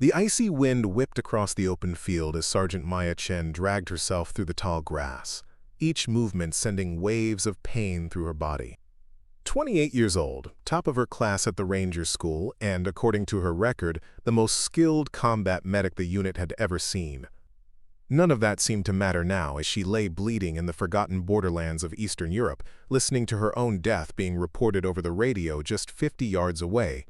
The icy wind whipped across the open field as Sergeant Maya Chen dragged herself through the tall grass, each movement sending waves of pain through her body. 28 years old, top of her class at the Ranger School, and, according to her record, the most skilled combat medic the unit had ever seen. None of that seemed to matter now as she lay bleeding in the forgotten borderlands of Eastern Europe, listening to her own death being reported over the radio just 50 yards away.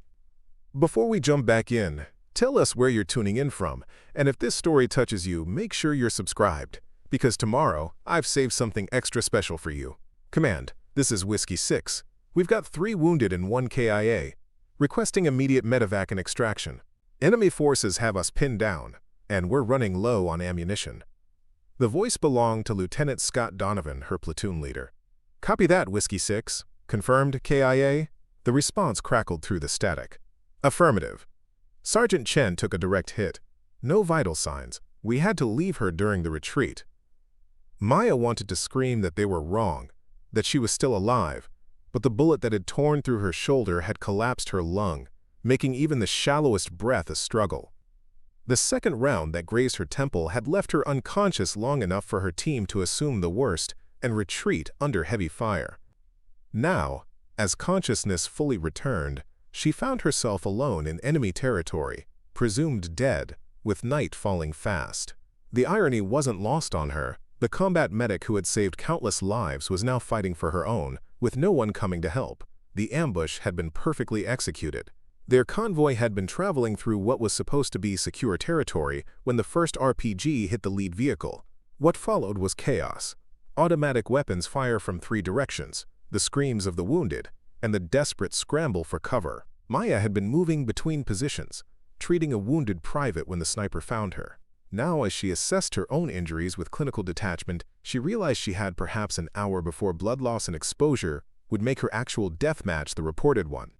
Before we jump back in, tell us where you're tuning in from, and if this story touches you, make sure you're subscribed, because tomorrow I've saved something extra special for you. Command, this is Whiskey 6. We've got 3 wounded and 1 KIA. Requesting immediate medevac and extraction. Enemy forces have us pinned down, and we're running low on ammunition. The voice belonged to Lieutenant Scott Donovan, her platoon leader. Copy that, Whiskey 6. Confirmed, KIA? The response crackled through the static. Affirmative. Sergeant Chen took a direct hit. No vital signs. We had to leave her during the retreat. Maya wanted to scream that they were wrong, that she was still alive, but the bullet that had torn through her shoulder had collapsed her lung, making even the shallowest breath a struggle. The second round that grazed her temple had left her unconscious long enough for her team to assume the worst and retreat under heavy fire. Now, as consciousness fully returned, she found herself alone in enemy territory, presumed dead, with night falling fast. The irony wasn't lost on her. The combat medic who had saved countless lives was now fighting for her own, with no one coming to help. The ambush had been perfectly executed. Their convoy had been traveling through what was supposed to be secure territory when the first RPG hit the lead vehicle. What followed was chaos. Automatic weapons fire from 3 directions, the screams of the wounded, and the desperate scramble for cover. Maya had been moving between positions, treating a wounded private when the sniper found her. Now, as she assessed her own injuries with clinical detachment, she realized she had perhaps an hour before blood loss and exposure would make her actual death match the reported one.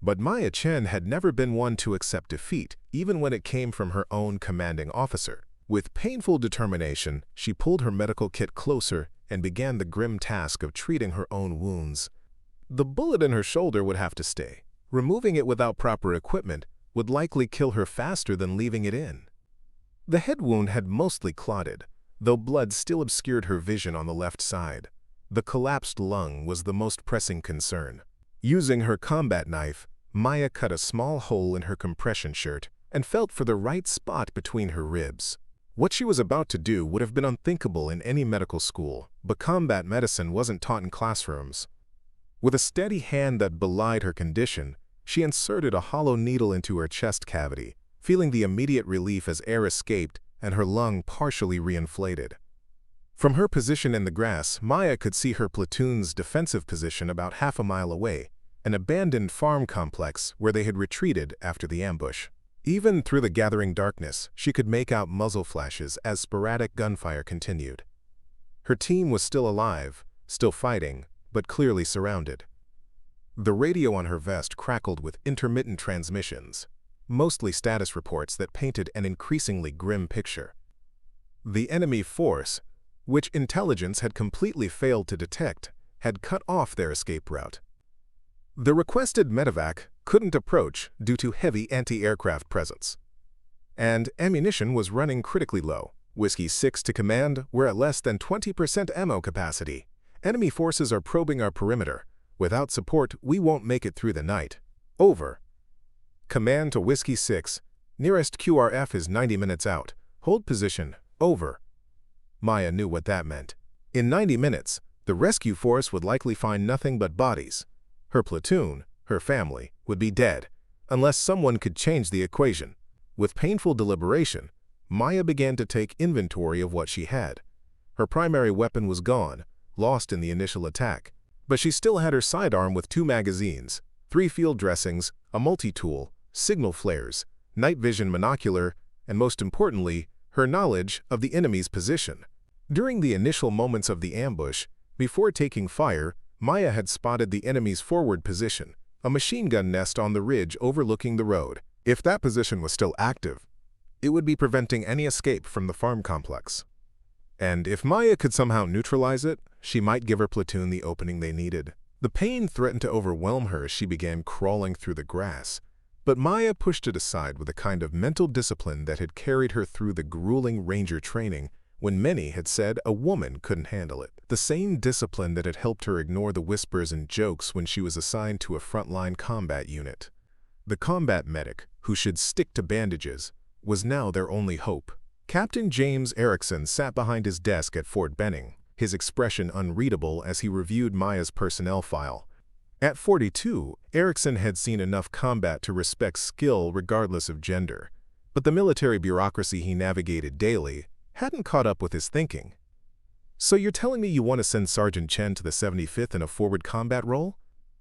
But Maya Chen had never been one to accept defeat, even when it came from her own commanding officer. With painful determination, she pulled her medical kit closer and began the grim task of treating her own wounds. The bullet in her shoulder would have to stay. Removing it without proper equipment would likely kill her faster than leaving it in. The head wound had mostly clotted, though blood still obscured her vision on the left side. The collapsed lung was the most pressing concern. Using her combat knife, Maya cut a small hole in her compression shirt and felt for the right spot between her ribs. What she was about to do would have been unthinkable in any medical school, but combat medicine wasn't taught in classrooms. With a steady hand that belied her condition, she inserted a hollow needle into her chest cavity, feeling the immediate relief as air escaped and her lung partially reinflated. From her position in the grass, Maya could see her platoon's defensive position about half a mile away, an abandoned farm complex where they had retreated after the ambush. Even through the gathering darkness, she could make out muzzle flashes as sporadic gunfire continued. Her team was still alive, still fighting, but clearly surrounded. The radio on her vest crackled with intermittent transmissions, mostly status reports that painted an increasingly grim picture. The enemy force, which intelligence had completely failed to detect, had cut off their escape route. The requested medevac couldn't approach due to heavy anti-aircraft presence, and ammunition was running critically low. Whiskey 6 to command, we're at less than 20% ammo capacity. Enemy forces are probing our perimeter. Without support, we won't make it through the night. Over. Command to Whiskey 6. Nearest QRF is 90 minutes out. Hold position. Over. Maya knew what that meant. In 90 minutes, the rescue force would likely find nothing but bodies. Her platoon, her family, would be dead, unless someone could change the equation. With painful deliberation, Maya began to take inventory of what she had. Her primary weapon was gone, lost in the initial attack, but she still had her sidearm with 2 magazines, 3 field dressings, a multi-tool, signal flares, night vision monocular, and most importantly, her knowledge of the enemy's position. During the initial moments of the ambush, before taking fire, Maya had spotted the enemy's forward position, a machine gun nest on the ridge overlooking the road. If that position was still active, it would be preventing any escape from the farm complex. And if Maya could somehow neutralize it, she might give her platoon the opening they needed. The pain threatened to overwhelm her as she began crawling through the grass, But Maya pushed it aside with a kind of mental discipline that had carried her through the grueling ranger training when many had said a woman couldn't handle it. The same discipline that had helped her ignore the whispers and jokes when she was assigned to a frontline combat unit. The combat medic, who should stick to bandages, was now their only hope. Captain James Erickson sat behind his desk at Fort Benning, his expression unreadable as he reviewed Maya's personnel file. At 42, Erickson had seen enough combat to respect skill regardless of gender, but the military bureaucracy he navigated daily hadn't caught up with his thinking. "So you're telling me you want to send Sergeant Chen to the 75th in a forward combat role?"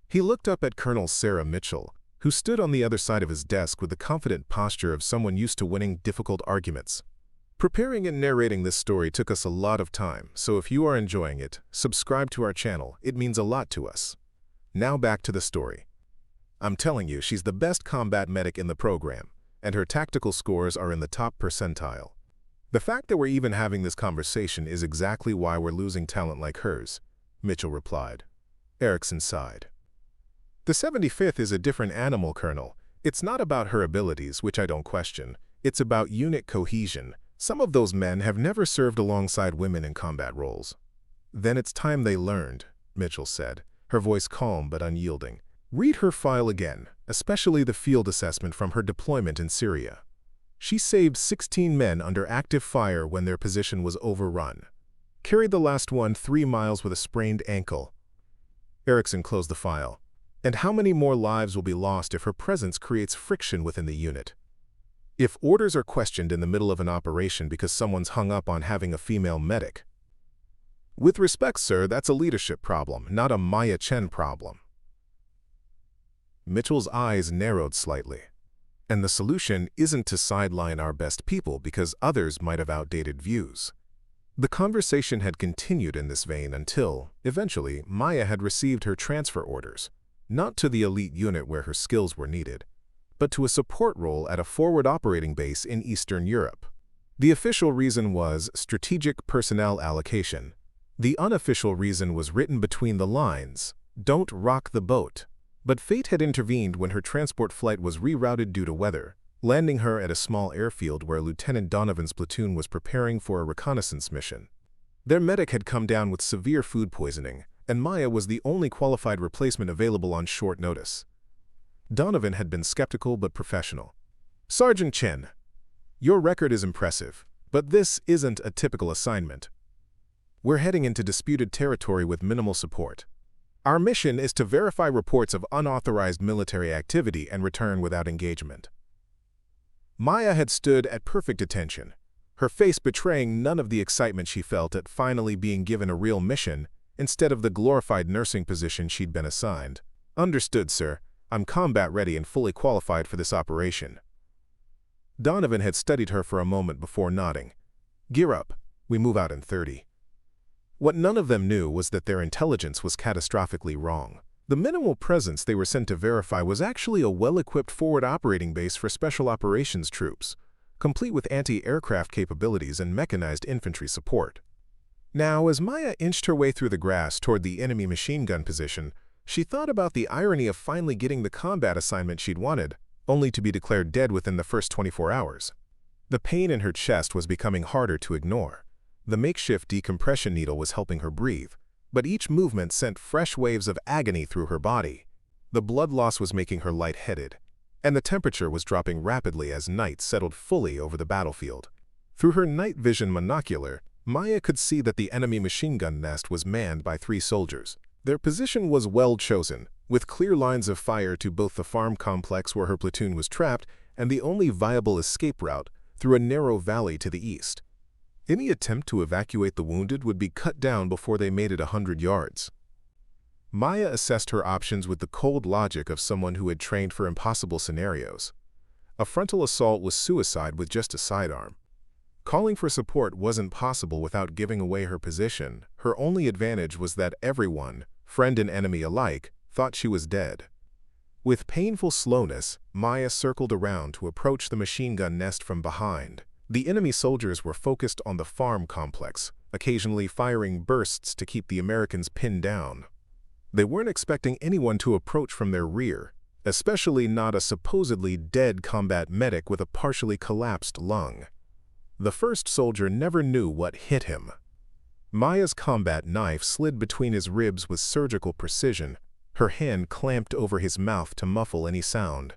He looked up at Colonel Sarah Mitchell, who stood on the other side of his desk with the confident posture of someone used to winning difficult arguments. Preparing and narrating this story took us a lot of time, so if you are enjoying it, subscribe to our channel. It means a lot to us. Now back to the story. I'm telling you, she's the best combat medic in the program, and her tactical scores are in the top percentile. The fact that we're even having this conversation is exactly why we're losing talent like hers, Mitchell replied. Erickson sighed. The 75th is a different animal, Colonel. It's not about her abilities, which I don't question. It's about unit cohesion. Some of those men have never served alongside women in combat roles. Then it's time they learned, Mitchell said, her voice calm but unyielding. Read her file again, especially the field assessment from her deployment in Syria. She saved 16 men under active fire when their position was overrun. Carried the last one 3 miles with a sprained ankle. Erickson closed the file. And how many more lives will be lost if her presence creates friction within the unit? If orders are questioned in the middle of an operation because someone's hung up on having a female medic. With respect, sir, that's a leadership problem, not a Maya Chen problem. Mitchell's eyes narrowed slightly. And the solution isn't to sideline our best people because others might have outdated views. The conversation had continued in this vein until, eventually, Maya had received her transfer orders, not to the elite unit where her skills were needed, but to a support role at a forward operating base in Eastern Europe. The official reason was strategic personnel allocation. The unofficial reason was written between the lines, "Don't rock the boat." But fate had intervened when her transport flight was rerouted due to weather, landing her at a small airfield where Lieutenant Donovan's platoon was preparing for a reconnaissance mission. Their medic had come down with severe food poisoning, and Maya was the only qualified replacement available on short notice. Donovan had been skeptical but professional. "Sergeant Chen, your record is impressive, but this isn't a typical assignment. We're heading into disputed territory with minimal support. Our mission is to verify reports of unauthorized military activity and return without engagement." Maya had stood at perfect attention, her face betraying none of the excitement she felt at finally being given a real mission instead of the glorified nursing position she'd been assigned. "Understood, sir. I'm combat ready and fully qualified for this operation." Donovan had studied her for a moment before nodding. "Gear up. We move out in 30. What none of them knew was that their intelligence was catastrophically wrong. The minimal presence they were sent to verify was actually a well-equipped forward operating base for special operations troops, complete with anti-aircraft capabilities and mechanized infantry support. Now, as Maya inched her way through the grass toward the enemy machine gun position, she thought about the irony of finally getting the combat assignment she'd wanted, only to be declared dead within the first 24 hours. The pain in her chest was becoming harder to ignore. The makeshift decompression needle was helping her breathe, but each movement sent fresh waves of agony through her body. The blood loss was making her lightheaded, and the temperature was dropping rapidly as night settled fully over the battlefield. Through her night vision monocular, Maya could see that the enemy machine gun nest was manned by 3 soldiers. Their position was well chosen, with clear lines of fire to both the farm complex where her platoon was trapped and the only viable escape route through a narrow valley to the east. Any attempt to evacuate the wounded would be cut down before they made it 100 yards. Maya assessed her options with the cold logic of someone who had trained for impossible scenarios. A frontal assault was suicide with just a sidearm. Calling for support wasn't possible without giving away her position. Her only advantage was that everyone, friend and enemy alike, thought she was dead. With painful slowness, Maya circled around to approach the machine gun nest from behind. The enemy soldiers were focused on the farm complex, occasionally firing bursts to keep the Americans pinned down. They weren't expecting anyone to approach from their rear, especially not a supposedly dead combat medic with a partially collapsed lung. The first soldier never knew what hit him. Maya's combat knife slid between his ribs with surgical precision, her hand clamped over his mouth to muffle any sound.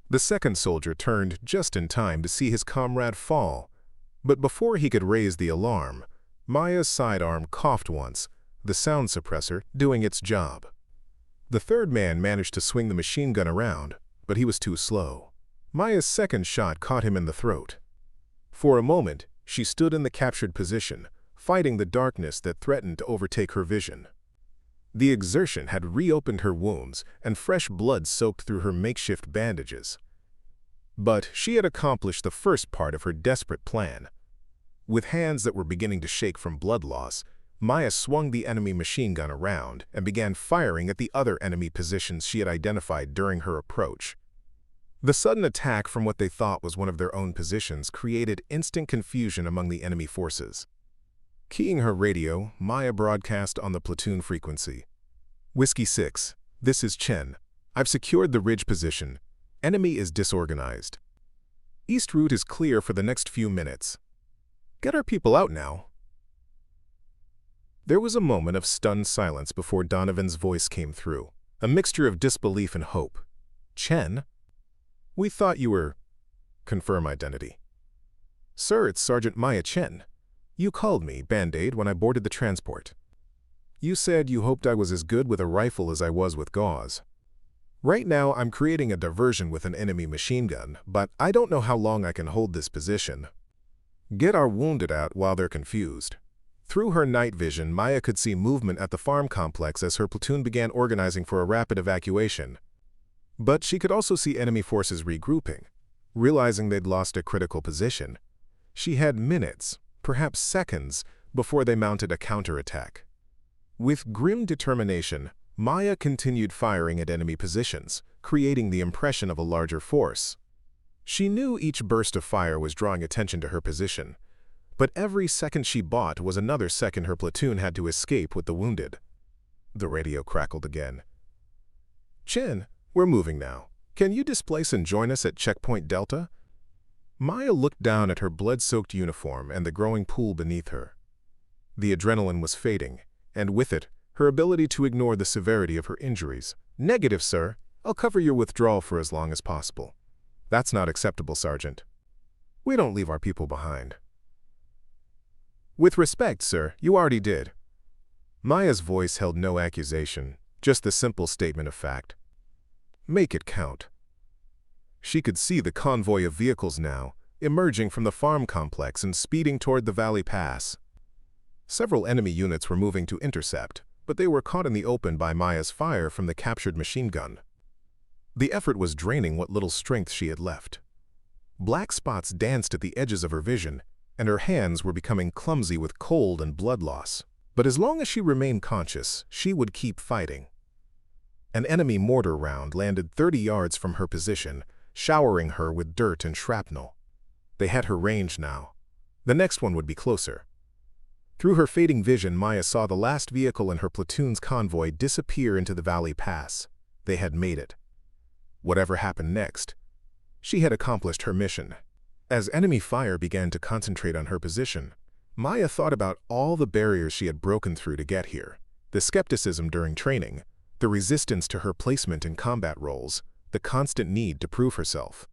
The second soldier turned just in time to see his comrade fall, but before he could raise the alarm, Maya's sidearm coughed once, the sound suppressor doing its job. The third man managed to swing the machine gun around, but he was too slow. Maya's second shot caught him in the throat. For a moment, she stood in the captured position, fighting the darkness that threatened to overtake her vision. The exertion had reopened her wounds, and fresh blood soaked through her makeshift bandages. But she had accomplished the first part of her desperate plan. With hands that were beginning to shake from blood loss, Maya swung the enemy machine gun around and began firing at the other enemy positions she had identified during her approach. The sudden attack from what they thought was one of their own positions created instant confusion among the enemy forces. Keying her radio, Maya broadcast on the platoon frequency. Whiskey 6, this is Chen. I've secured the ridge position. Enemy is disorganized. East route is clear for the next few minutes. Get our people out now. There was a moment of stunned silence before Donovan's voice came through, a mixture of disbelief and hope. Chen? We thought you were... Confirm identity. Sir, it's Sergeant Maya Chen. You called me, Band-Aid, when I boarded the transport. You said you hoped I was as good with a rifle as I was with gauze. Right now, I'm creating a diversion with an enemy machine gun, but I don't know how long I can hold this position. Get our wounded out while they're confused. Through her night vision, Maya could see movement at the farm complex as her platoon began organizing for a rapid evacuation. But she could also see enemy forces regrouping. Realizing they'd lost a critical position, she had minutes, perhaps seconds, before they mounted a counterattack. With grim determination, Maya continued firing at enemy positions, creating the impression of a larger force. She knew each burst of fire was drawing attention to her position, but every second she bought was another second her platoon had to escape with the wounded. The radio crackled again. Chen, we're moving now. Can you displace and join us at Checkpoint Delta? Maya looked down at her blood-soaked uniform and the growing pool beneath her. The adrenaline was fading, and with it, her ability to ignore the severity of her injuries. Negative, sir. I'll cover your withdrawal for as long as possible. That's not acceptable, Sergeant. We don't leave our people behind. With respect, sir, you already did. Maya's voice held no accusation, just the simple statement of fact. Make it count. She could see the convoy of vehicles now, emerging from the farm complex and speeding toward the Valley Pass. Several enemy units were moving to intercept, but they were caught in the open by Maya's fire from the captured machine gun. The effort was draining what little strength she had left. Black spots danced at the edges of her vision, and her hands were becoming clumsy with cold and blood loss. But as long as she remained conscious, she would keep fighting. An enemy mortar round landed 30 yards from her position, showering her with dirt and shrapnel. They had her range now. The next one would be closer. Through her fading vision, Maya saw the last vehicle in her platoon's convoy disappear into the Valley Pass. They had made it. Whatever happened next, she had accomplished her mission. As enemy fire began to concentrate on her position, Maya thought about all the barriers she had broken through to get here. The skepticism during training, the resistance to her placement in combat roles, the constant need to prove herself.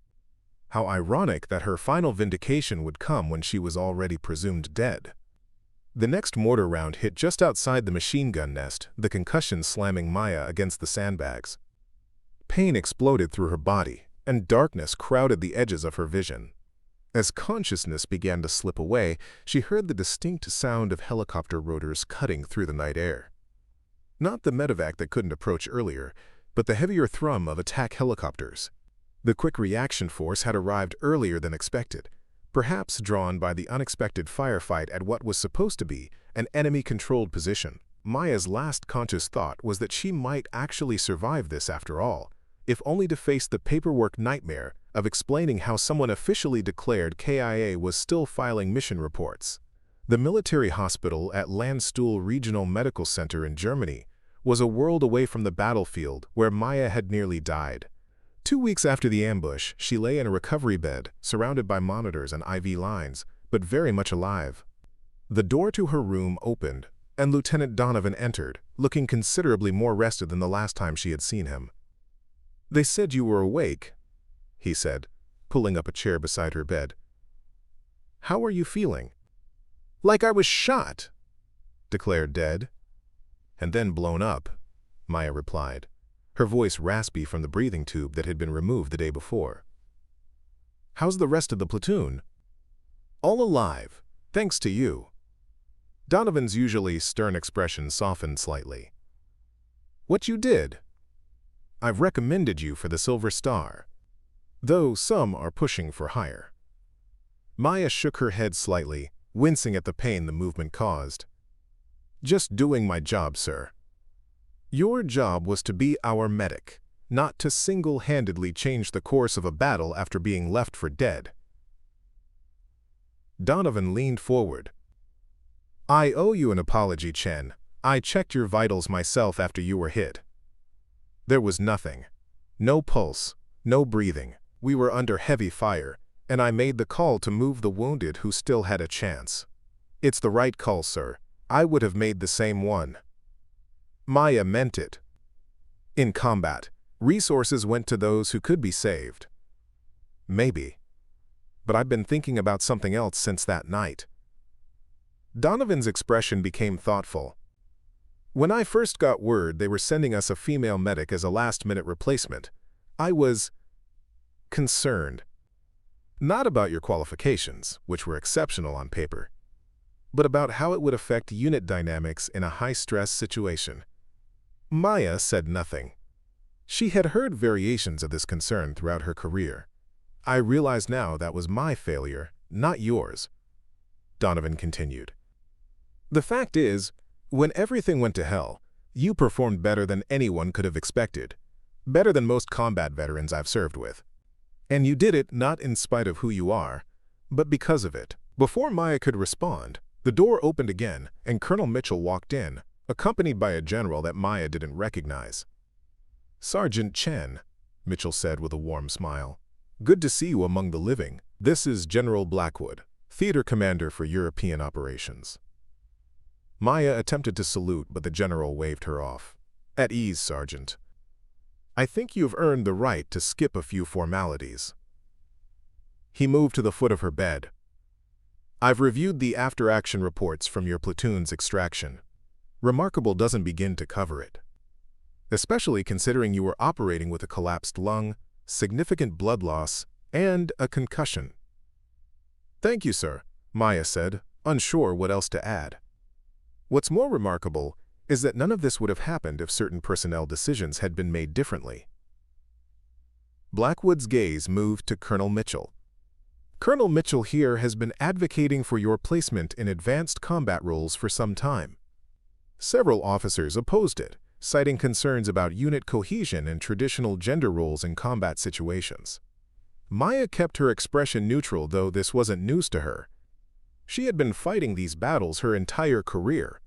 How ironic that her final vindication would come when she was already presumed dead. The next mortar round hit just outside the machine gun nest, the concussion slamming Maya against the sandbags. Pain exploded through her body, and darkness crowded the edges of her vision. As consciousness began to slip away, she heard the distinct sound of helicopter rotors cutting through the night air. Not the medevac that couldn't approach earlier, but the heavier thrum of attack helicopters. The quick reaction force had arrived earlier than expected, perhaps drawn by the unexpected firefight at what was supposed to be an enemy-controlled position. Maya's last conscious thought was that she might actually survive this after all, if only to face the paperwork nightmare of explaining how someone officially declared KIA was still filing mission reports. The military hospital at Landstuhl Regional Medical Center in Germany was a world away from the battlefield where Maya had nearly died. 2 weeks after the ambush, she lay in a recovery bed, surrounded by monitors and IV lines, but very much alive. The door to her room opened, and Lieutenant Donovan entered, looking considerably more rested than the last time she had seen him. "They said you were awake," he said, pulling up a chair beside her bed. "How are you feeling?" "Like I was shot," declared Dead. "And then blown up," Maya replied, her voice raspy from the breathing tube that had been removed the day before. "How's the rest of the platoon?" "All alive, thanks to you." Donovan's usually stern expression softened slightly. "What you did?" "I've recommended you for the Silver Star, though some are pushing for higher." Maya shook her head slightly, wincing at the pain the movement caused. "Just doing my job, sir." "Your job was to be our medic, not to single-handedly change the course of a battle after being left for dead." Donovan leaned forward. "I owe you an apology, Chen. I checked your vitals myself after you were hit. There was nothing. No pulse, no breathing. We were under heavy fire, and I made the call to move the wounded who still had a chance. It's the right call, sir. I would have made the same one." Maya meant it. In combat, resources went to those who could be saved. Maybe. But I've been thinking about something else since that night. Donovan's expression became thoughtful. "When I first got word they were sending us a female medic as a last-minute replacement, I was concerned. Not about your qualifications, which were exceptional on paper, but about how it would affect unit dynamics in a high-stress situation." Maya said nothing. She had heard variations of this concern throughout her career. "I realize now that was my failure, not yours," Donovan continued. "The fact is, when everything went to hell, you performed better than anyone could have expected, better than most combat veterans I've served with. And you did it not in spite of who you are, but because of it." Before Maya could respond, the door opened again, and Colonel Mitchell walked in, accompanied by a general that Maya didn't recognize. "Sergeant Chen," Mitchell said with a warm smile. "Good to see you among the living. This is General Blackwood, Theater Commander for European Operations." Maya attempted to salute, but the general waved her off. "At ease, Sergeant. I think you've earned the right to skip a few formalities." He moved to the foot of her bed. "I've reviewed the after-action reports from your platoon's extraction. Remarkable doesn't begin to cover it. Especially considering you were operating with a collapsed lung, significant blood loss, and a concussion." "Thank you, sir," Maya said, unsure what else to add. "What's more remarkable is that none of this would have happened if certain personnel decisions had been made differently." Blackwood's gaze moved to Colonel Mitchell. "Colonel Mitchell here has been advocating for your placement in advanced combat roles for some time. Several officers opposed it, citing concerns about unit cohesion and traditional gender roles in combat situations." Maya kept her expression neutral, though this wasn't news to her. She had been fighting these battles her entire career.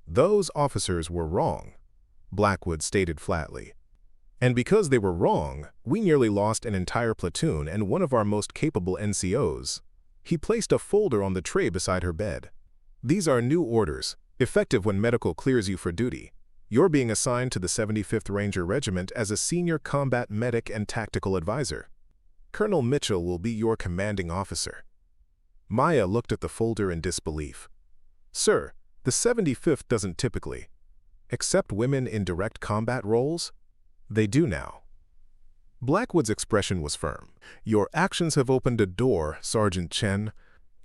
"Those officers were wrong," Blackwood stated flatly. "And because they were wrong, we nearly lost an entire platoon and one of our most capable NCOs." He placed a folder on the tray beside her bed. "These are new orders, effective when medical clears you for duty. You're being assigned to the 75th Ranger Regiment as a senior combat medic and tactical advisor. Colonel Mitchell will be your commanding officer." Maya looked at the folder in disbelief. "Sir, the 75th doesn't typically accept women in direct combat roles?" "They do now." Blackwood's expression was firm. "Your actions have opened a door, Sergeant Chen.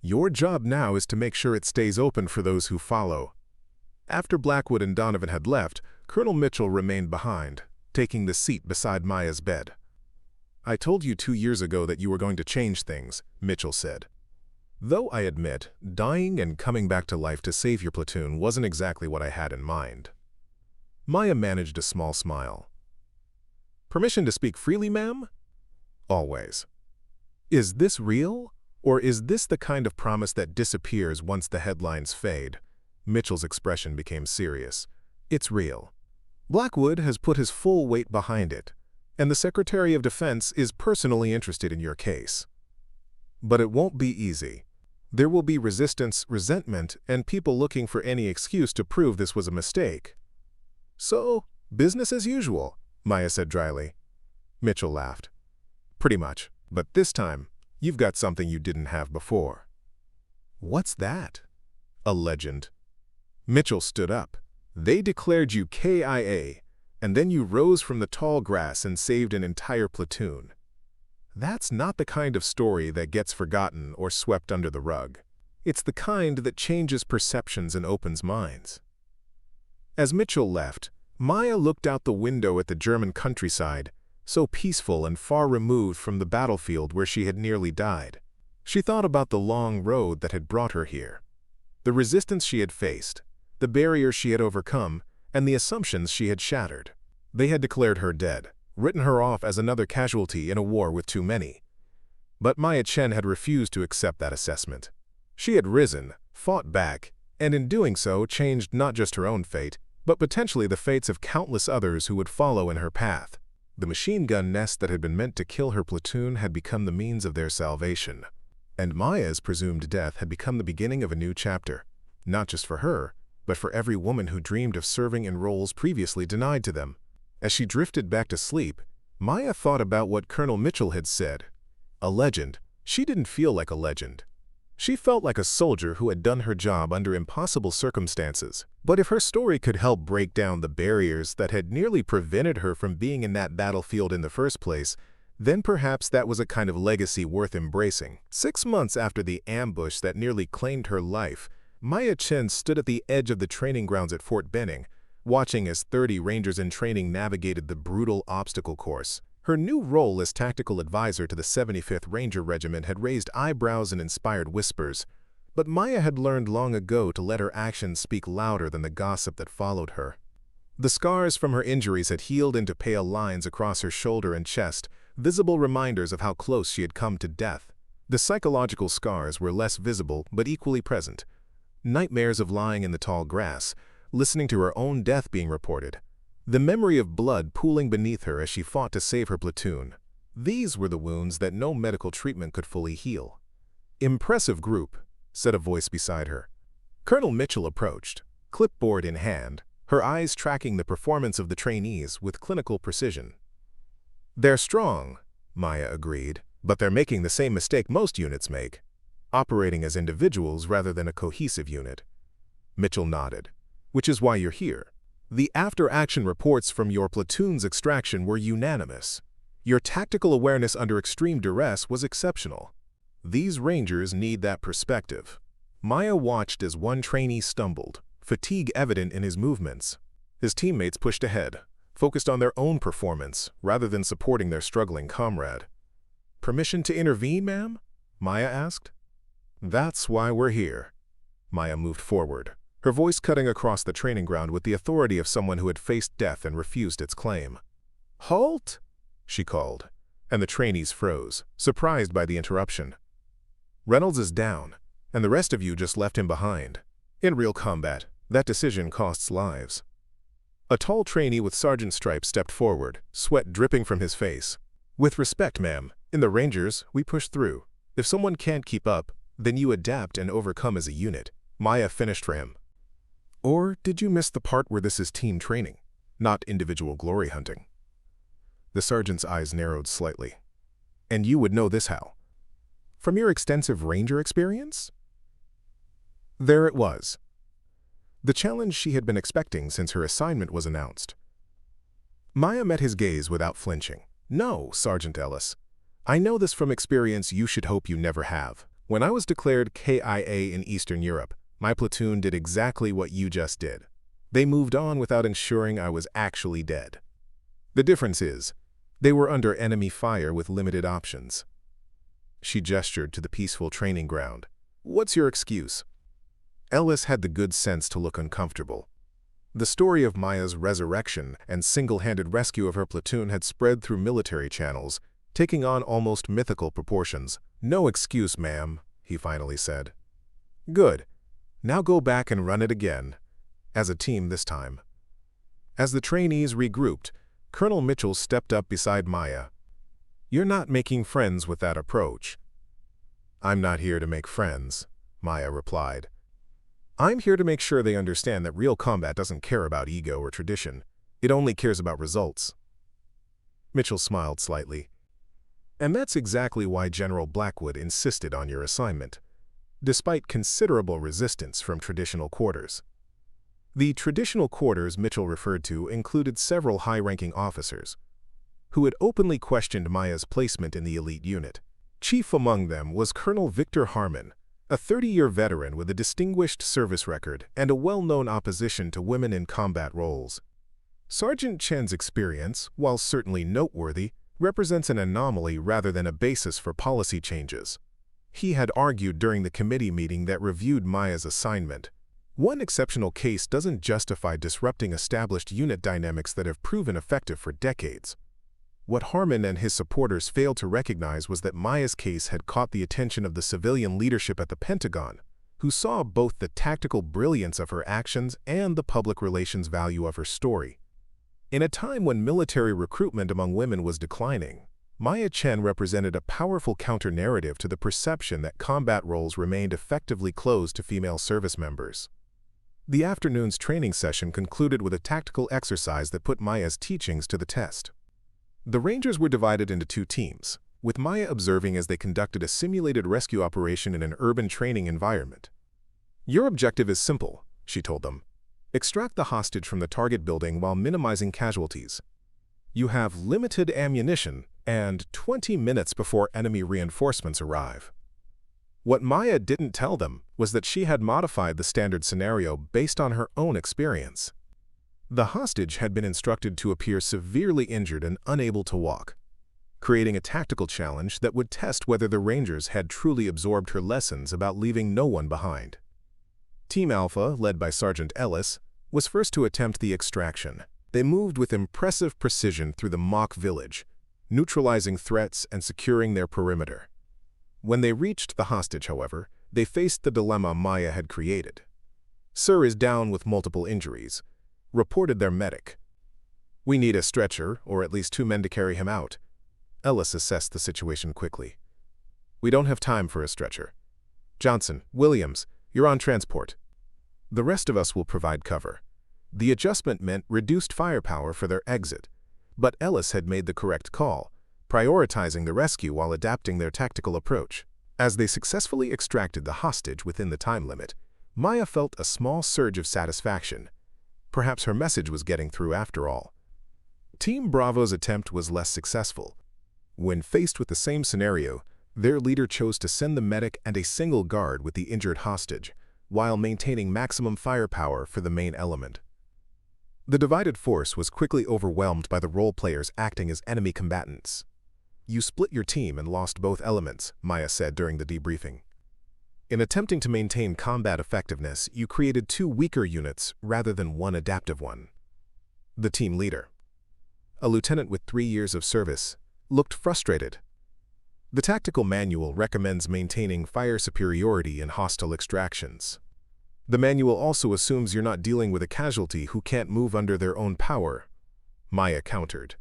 Your job now is to make sure it stays open for those who follow." After Blackwood and Donovan had left, Colonel Mitchell remained behind, taking the seat beside Maya's bed. "I told you 2 years ago that you were going to change things," Mitchell said. "Though I admit, dying and coming back to life to save your platoon wasn't exactly what I had in mind." Maya managed a small smile. "Permission to speak freely, ma'am?" "Always." "Is this real, or is this the kind of promise that disappears once the headlines fade?" Mitchell's expression became serious. "It's real. Blackwood has put his full weight behind it. and the Secretary of Defense is personally interested in your case. But it won't be easy. There will be resistance, resentment, and people looking for any excuse to prove this was a mistake. So, business as usual, Maya said dryly. Mitchell laughed. Pretty much, but this time, you've got something you didn't have before. What's that? A legend. Mitchell stood up. They declared you KIA, and then you rose from the tall grass and saved an entire platoon. That's not the kind of story that gets forgotten or swept under the rug. It's the kind that changes perceptions and opens minds. As Mitchell left, Maya looked out the window at the German countryside, so peaceful and far removed from the battlefield where she had nearly died. She thought about the long road that had brought her here, the resistance she had faced, the barriers she had overcome, and the assumptions she had shattered. They had declared her dead, written her off as another casualty in a war with too many. But Maya Chen had refused to accept that assessment. She had risen, fought back, and in doing so changed not just her own fate, but potentially the fates of countless others who would follow in her path. The machine gun nest that had been meant to kill her platoon had become the means of their salvation. And Maya's presumed death had become the beginning of a new chapter, not just for her, but for every woman who dreamed of serving in roles previously denied to them. As she drifted back to sleep, Maya thought about what Colonel Mitchell had said. A legend. She didn't feel like a legend. She felt like a soldier who had done her job under impossible circumstances. But if her story could help break down the barriers that had nearly prevented her from being in that battlefield in the first place, then perhaps that was a kind of legacy worth embracing. 6 months after the ambush that nearly claimed her life, Maya Chen stood at the edge of the training grounds at Fort Benning, watching as 30 Rangers in training navigated the brutal obstacle course. Her new role as tactical advisor to the 75th Ranger Regiment had raised eyebrows and inspired whispers, but Maya had learned long ago to let her actions speak louder than the gossip that followed her. The scars from her injuries had healed into pale lines across her shoulder and chest, visible reminders of how close she had come to death. The psychological scars were less visible but equally present. Nightmares of lying in the tall grass, listening to her own death being reported. The memory of blood pooling beneath her as she fought to save her platoon. These were the wounds that no medical treatment could fully heal. "Impressive group," said a voice beside her. Colonel Mitchell approached, clipboard in hand, her eyes tracking the performance of the trainees with clinical precision. "They're strong," Maya agreed, "but they're making the same mistake most units make, operating as individuals rather than a cohesive unit." Mitchell nodded. "Which is why you're here. The after-action reports from your platoon's extraction were unanimous. Your tactical awareness under extreme duress was exceptional. These Rangers need that perspective." Maya watched as one trainee stumbled, fatigue evident in his movements. His teammates pushed ahead, focused on their own performance rather than supporting their struggling comrade. "Permission to intervene, ma'am?" Maya asked. "That's why we're here." Maya moved forward, her voice cutting across the training ground with the authority of someone who had faced death and refused its claim. "Halt!" she called, and the trainees froze, surprised by the interruption. "Reynolds is down, and the rest of you just left him behind. In real combat, that decision costs lives." A tall trainee with sergeant stripes stepped forward, sweat dripping from his face. "With respect, ma'am, in the Rangers, we push through. If someone can't keep up, then you adapt and overcome as a unit." Maya finished for him. "Or did you miss the part where this is team training, not individual glory hunting?" The sergeant's eyes narrowed slightly. "And you would know this how? From your extensive Ranger experience?" There it was. The challenge she had been expecting since her assignment was announced. Maya met his gaze without flinching. "No, Sergeant Ellis. I know this from experience you should hope you never have. When I was declared KIA in Eastern Europe, my platoon did exactly what you just did. They moved on without ensuring I was actually dead. The difference is, they were under enemy fire with limited options." She gestured to the peaceful training ground. "What's your excuse?" Ellis had the good sense to look uncomfortable. The story of Maya's resurrection and single-handed rescue of her platoon had spread through military channels, taking on almost mythical proportions. "No excuse, ma'am," he finally said. "Good. Now go back and run it again. As a team this time." As the trainees regrouped, Colonel Mitchell stepped up beside Maya. "You're not making friends with that approach." "I'm not here to make friends," Maya replied. "I'm here to make sure they understand that real combat doesn't care about ego or tradition. It only cares about results." Mitchell smiled slightly. "And that's exactly why General Blackwood insisted on your assignment, despite considerable resistance from traditional quarters." The traditional quarters Mitchell referred to included several high-ranking officers who had openly questioned Maya's placement in the elite unit. Chief among them was Colonel Victor Harmon, a 30-year veteran with a distinguished service record and a well-known opposition to women in combat roles. Sergeant Chen's experience, while certainly noteworthy, represents an anomaly rather than a basis for policy changes. He had argued during the committee meeting that reviewed Maya's assignment. One exceptional case doesn't justify disrupting established unit dynamics that have proven effective for decades. What Harmon and his supporters failed to recognize was that Maya's case had caught the attention of the civilian leadership at the Pentagon, who saw both the tactical brilliance of her actions and the public relations value of her story. In a time when military recruitment among women was declining, Maya Chen represented a powerful counter-narrative to the perception that combat roles remained effectively closed to female service members. The afternoon's training session concluded with a tactical exercise that put Maya's teachings to the test. The Rangers were divided into two teams, with Maya observing as they conducted a simulated rescue operation in an urban training environment. "Your objective is simple," she told them. "Extract the hostage from the target building while minimizing casualties. You have limited ammunition and 20 minutes before enemy reinforcements arrive." What Maya didn't tell them was that she had modified the standard scenario based on her own experience. The hostage had been instructed to appear severely injured and unable to walk, creating a tactical challenge that would test whether the Rangers had truly absorbed her lessons about leaving no one behind. Team Alpha, led by Sergeant Ellis, was first to attempt the extraction. They moved with impressive precision through the mock village, neutralizing threats and securing their perimeter. When they reached the hostage, however, they faced the dilemma Maya had created. "Sir is down with multiple injuries," reported their medic. "We need a stretcher, or at least 2 men to carry him out." Ellis assessed the situation quickly. "We don't have time for a stretcher. Johnson, Williams, you're on transport. The rest of us will provide cover." The adjustment meant reduced firepower for their exit, but Ellis had made the correct call, prioritizing the rescue while adapting their tactical approach. As they successfully extracted the hostage within the time limit, Maya felt a small surge of satisfaction. Perhaps her message was getting through after all. Team Bravo's attempt was less successful. When faced with the same scenario, their leader chose to send the medic and a single guard with the injured hostage, while maintaining maximum firepower for the main element. The divided force was quickly overwhelmed by the role players acting as enemy combatants. "You split your team and lost both elements," Maya said during the debriefing. "In attempting to maintain combat effectiveness, you created 2 weaker units rather than 1 adaptive one." The team leader, a lieutenant with 3 years of service, looked frustrated. "The tactical manual recommends maintaining fire superiority in hostile extractions. The manual also assumes you're not dealing with a casualty who can't move under their own power," Maya countered.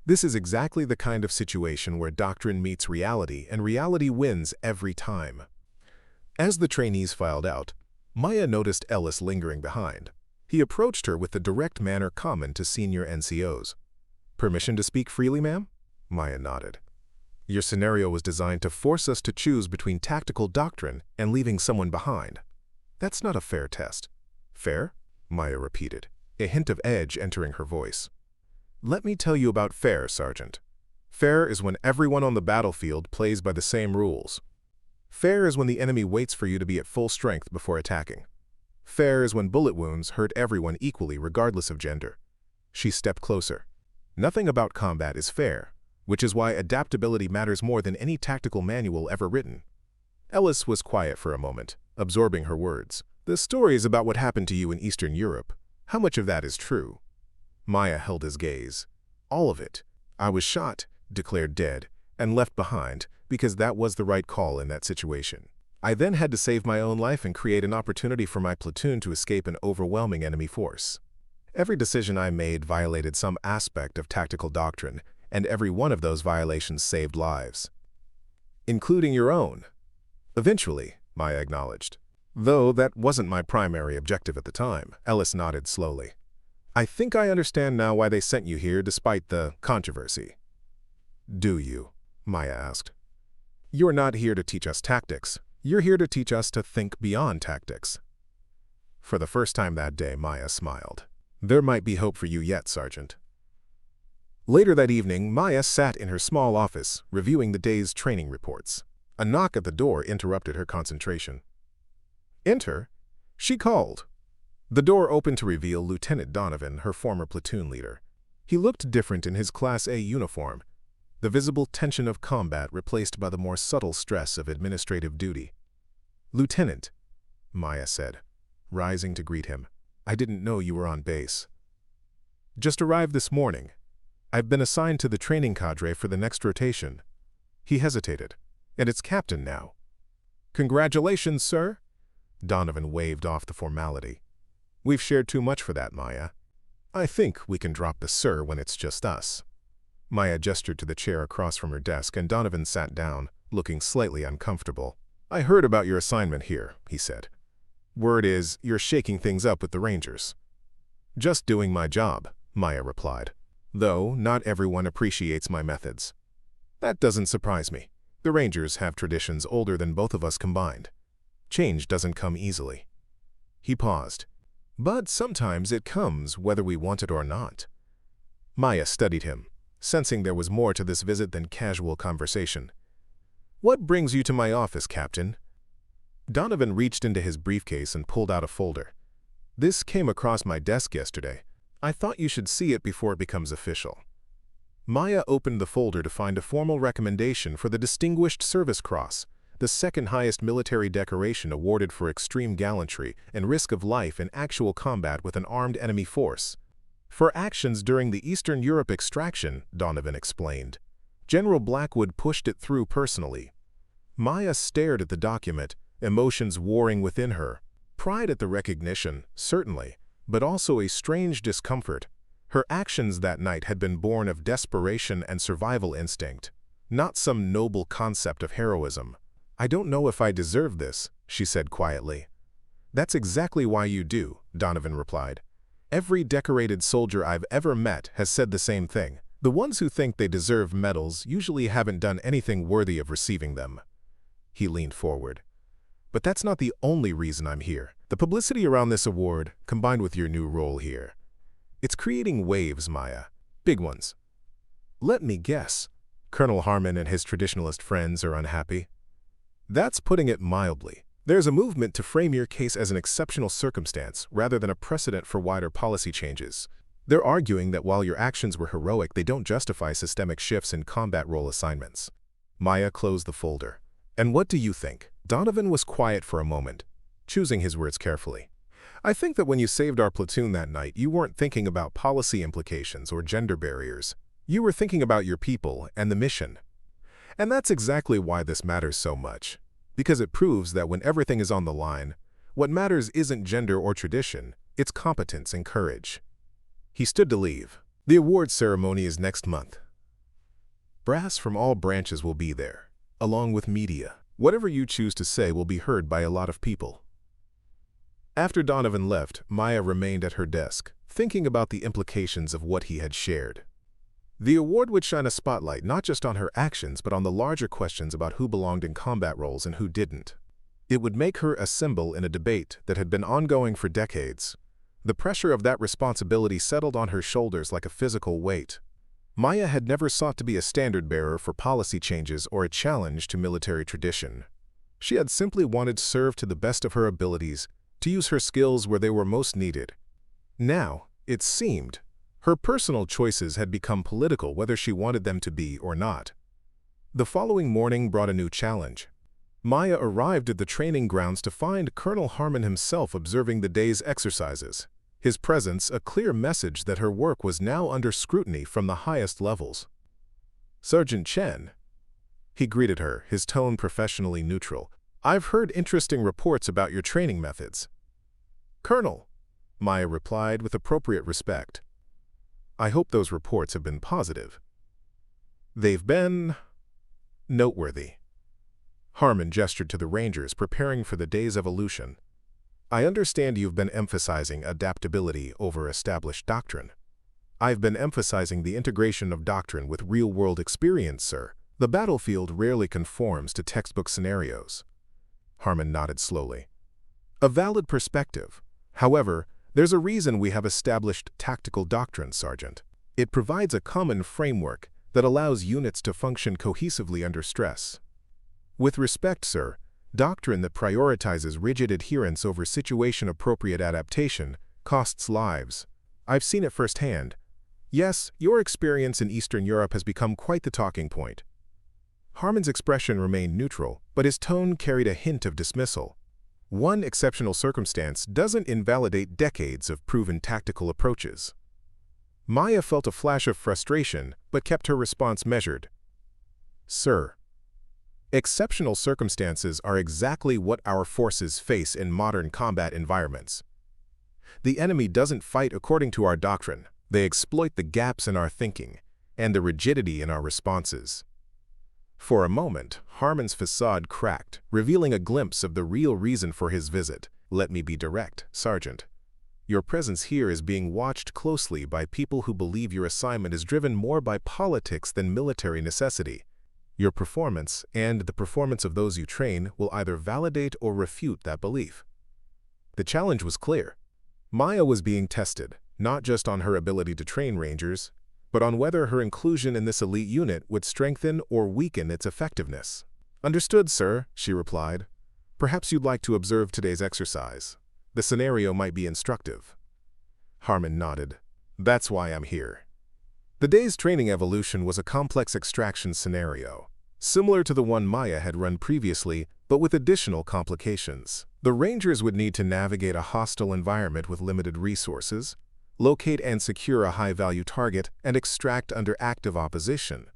"This is exactly the kind of situation where doctrine meets reality, and reality wins every time." As the trainees filed out, Maya noticed Ellis lingering behind. He approached her with the direct manner common to senior NCOs. "Permission to speak freely, ma'am?" Maya nodded. "Your scenario was designed to force us to choose between tactical doctrine and leaving someone behind. That's not a fair test." "Fair?" Maya repeated, a hint of edge entering her voice. "Let me tell you about fair, Sergeant. Fair is when everyone on the battlefield plays by the same rules. Fair is when the enemy waits for you to be at full strength before attacking. Fair is when bullet wounds hurt everyone equally regardless of gender." She stepped closer. "Nothing about combat is fair, which is why adaptability matters more than any tactical manual ever written." Ellis was quiet for a moment, absorbing her words. "The stories about what happened to you in Eastern Europe, how much of that is true?" Maya held his gaze. "All of it. I was shot, declared dead, and left behind because that was the right call in that situation. I then had to save my own life and create an opportunity for my platoon to escape an overwhelming enemy force." Every decision I made violated some aspect of tactical doctrine, and every one of those violations saved lives. Including your own. Eventually, Maya acknowledged. Though that wasn't my primary objective at the time, Ellis nodded slowly. I think I understand now why they sent you here despite the controversy. Do you? Maya asked. You're not here to teach us tactics. You're here to teach us to think beyond tactics. For the first time that day, Maya smiled. There might be hope for you yet, Sergeant. Later that evening, Maya sat in her small office, reviewing the day's training reports. A knock at the door interrupted her concentration. Enter, she called. The door opened to reveal Lieutenant Donovan, her former platoon leader. He looked different in his Class A uniform, the visible tension of combat replaced by the more subtle stress of administrative duty. Lieutenant, Maya said, rising to greet him. I didn't know you were on base. Just arrived this morning. I've been assigned to the training cadre for the next rotation. He hesitated. And it's captain now. Congratulations, sir. Donovan waved off the formality. We've shared too much for that, Maya. I think we can drop the sir when it's just us. Maya gestured to the chair across from her desk, and Donovan sat down, looking slightly uncomfortable. I heard about your assignment here, he said. Word is, you're shaking things up with the Rangers. Just doing my job, Maya replied. Though not everyone appreciates my methods. That doesn't surprise me. The Rangers have traditions older than both of us combined. Change doesn't come easily. He paused. But sometimes it comes whether we want it or not. Maya studied him, sensing there was more to this visit than casual conversation. What brings you to my office, Captain? Donovan reached into his briefcase and pulled out a folder. This came across my desk yesterday. I thought you should see it before it becomes official. Maya opened the folder to find a formal recommendation for the Distinguished Service Cross, the second highest military decoration awarded for extreme gallantry and risk of life in actual combat with an armed enemy force. For actions during the Eastern Europe extraction, Donovan explained. General Blackwood pushed it through personally. Maya stared at the document, emotions warring within her. Pride at the recognition, certainly, but also a strange discomfort. Her actions that night had been born of desperation and survival instinct, not some noble concept of heroism. I don't know if I deserve this, she said quietly. That's exactly why you do, Donovan replied. Every decorated soldier I've ever met has said the same thing. The ones who think they deserve medals usually haven't done anything worthy of receiving them. He leaned forward. But that's not the only reason I'm here. The publicity around this award, combined with your new role here, it's creating waves, Maya. Big ones. Let me guess. Colonel Harmon and his traditionalist friends are unhappy. That's putting it mildly. There's a movement to frame your case as an exceptional circumstance rather than a precedent for wider policy changes. They're arguing that while your actions were heroic, they don't justify systemic shifts in combat role assignments. Maya closed the folder. And what do you think? Donovan was quiet for a moment, choosing his words carefully. I think that when you saved our platoon that night, you weren't thinking about policy implications or gender barriers. You were thinking about your people and the mission. And that's exactly why this matters so much. Because it proves that when everything is on the line, what matters isn't gender or tradition, it's competence and courage. He stood to leave. The awards ceremony is next month. Brass from all branches will be there, along with media. Whatever you choose to say will be heard by a lot of people. After Donovan left, Maya remained at her desk, thinking about the implications of what he had shared. The award would shine a spotlight not just on her actions but on the larger questions about who belonged in combat roles and who didn't. It would make her a symbol in a debate that had been ongoing for decades. The pressure of that responsibility settled on her shoulders like a physical weight. Maya had never sought to be a standard-bearer for policy changes or a challenge to military tradition. She had simply wanted to serve to the best of her abilities, to use her skills where they were most needed. Now, it seemed, her personal choices had become political whether she wanted them to be or not. The following morning brought a new challenge. Maya arrived at the training grounds to find Colonel Harmon himself observing the day's exercises. His presence a clear message that her work was now under scrutiny from the highest levels. Sergeant Chen. He greeted her, his tone professionally neutral. I've heard interesting reports about your training methods. Colonel. Maya replied with appropriate respect. I hope those reports have been positive. They've been noteworthy. Harmon gestured to the Rangers preparing for the day's evolution. I understand you've been emphasizing adaptability over established doctrine. I've been emphasizing the integration of doctrine with real-world experience, sir. The battlefield rarely conforms to textbook scenarios. Harmon nodded slowly. A valid perspective. However, there's a reason we have established tactical doctrine, Sergeant. It provides a common framework that allows units to function cohesively under stress. With respect, sir, doctrine that prioritizes rigid adherence over situation-appropriate adaptation costs lives. I've seen it firsthand. Yes, your experience in Eastern Europe has become quite the talking point. Harmon's expression remained neutral, but his tone carried a hint of dismissal. One exceptional circumstance doesn't invalidate decades of proven tactical approaches. Maya felt a flash of frustration, but kept her response measured. Sir, exceptional circumstances are exactly what our forces face in modern combat environments. The enemy doesn't fight according to our doctrine. They exploit the gaps in our thinking and the rigidity in our responses. For a moment, Harmon's facade cracked, revealing a glimpse of the real reason for his visit. Let me be direct, Sergeant. Your presence here is being watched closely by people who believe your assignment is driven more by politics than military necessity. Your performance, and the performance of those you train, will either validate or refute that belief. The challenge was clear. Maya was being tested, not just on her ability to train Rangers, but on whether her inclusion in this elite unit would strengthen or weaken its effectiveness. Understood, sir, she replied. Perhaps you'd like to observe today's exercise. The scenario might be instructive. Harmon nodded. That's why I'm here. The day's training evolution was a complex extraction scenario, similar to the one Maya had run previously, but with additional complications. The Rangers would need to navigate a hostile environment with limited resources, locate and secure a high-value target, and extract under active opposition.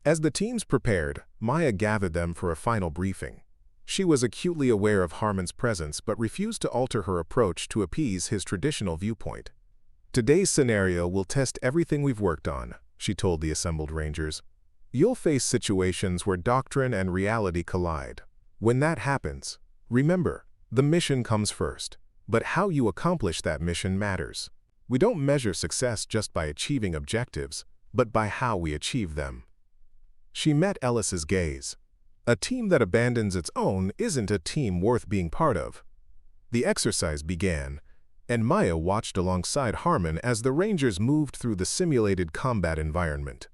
As the teams prepared, Maya gathered them for a final briefing. She was acutely aware of Harmon's presence but refused to alter her approach to appease his traditional viewpoint. Today's scenario will test everything we've worked on, she told the assembled Rangers. You'll face situations where doctrine and reality collide. When that happens, remember, the mission comes first, but how you accomplish that mission matters. We don't measure success just by achieving objectives, but by how we achieve them. She met Ellis's gaze. A team that abandons its own isn't a team worth being part of. The exercise began, and Maya watched alongside Harmon as the Rangers moved through the simulated combat environment.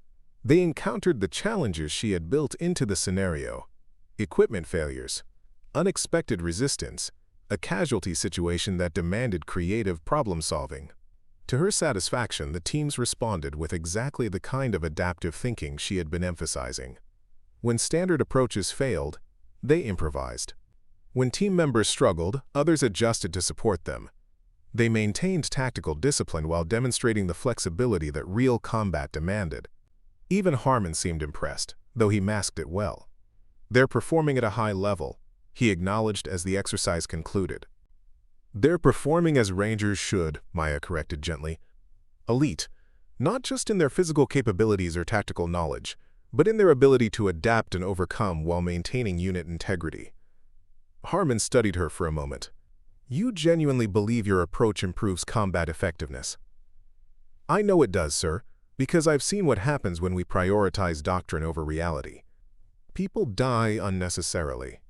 They encountered the challenges she had built into the scenario: equipment failures, unexpected resistance, a casualty situation that demanded creative problem-solving. To her satisfaction, the teams responded with exactly the kind of adaptive thinking she had been emphasizing. When standard approaches failed, they improvised. When team members struggled, others adjusted to support them. They maintained tactical discipline while demonstrating the flexibility that real combat demanded. Even Harmon seemed impressed, though he masked it well. They're performing at a high level, he acknowledged as the exercise concluded. They're performing as Rangers should, Maya corrected gently. Elite, not just in their physical capabilities or tactical knowledge, but in their ability to adapt and overcome while maintaining unit integrity. Harmon studied her for a moment. You genuinely believe your approach improves combat effectiveness? I know it does, sir, because I've seen what happens when we prioritize doctrine over reality. People die unnecessarily.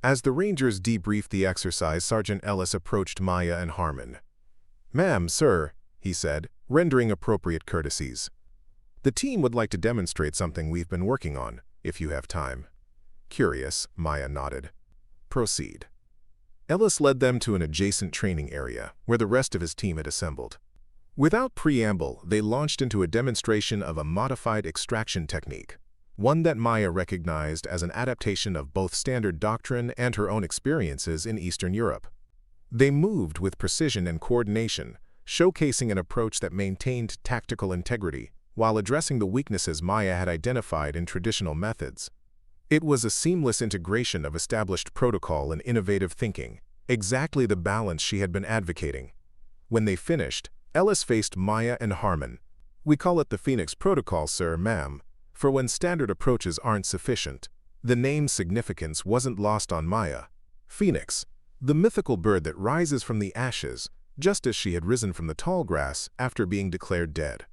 As the Rangers debriefed the exercise, Sergeant Ellis approached Maya and Harmon. Ma'am, sir, he said, rendering appropriate courtesies. The team would like to demonstrate something we've been working on, if you have time. Curious, Maya nodded. Proceed. Ellis led them to an adjacent training area, where the rest of his team had assembled. Without preamble, they launched into a demonstration of a modified extraction technique, one that Maya recognized as an adaptation of both standard doctrine and her own experiences in Eastern Europe. They moved with precision and coordination, showcasing an approach that maintained tactical integrity while addressing the weaknesses Maya had identified in traditional methods. It was a seamless integration of established protocol and innovative thinking, exactly the balance she had been advocating. When they finished, Ellis faced Maya and Harmon. "We call it the Phoenix Protocol, sir, ma'am, for when standard approaches aren't sufficient." The name's significance wasn't lost on Maya. Phoenix, the mythical bird that rises from the ashes, just as she had risen from the tall grass after being declared dead.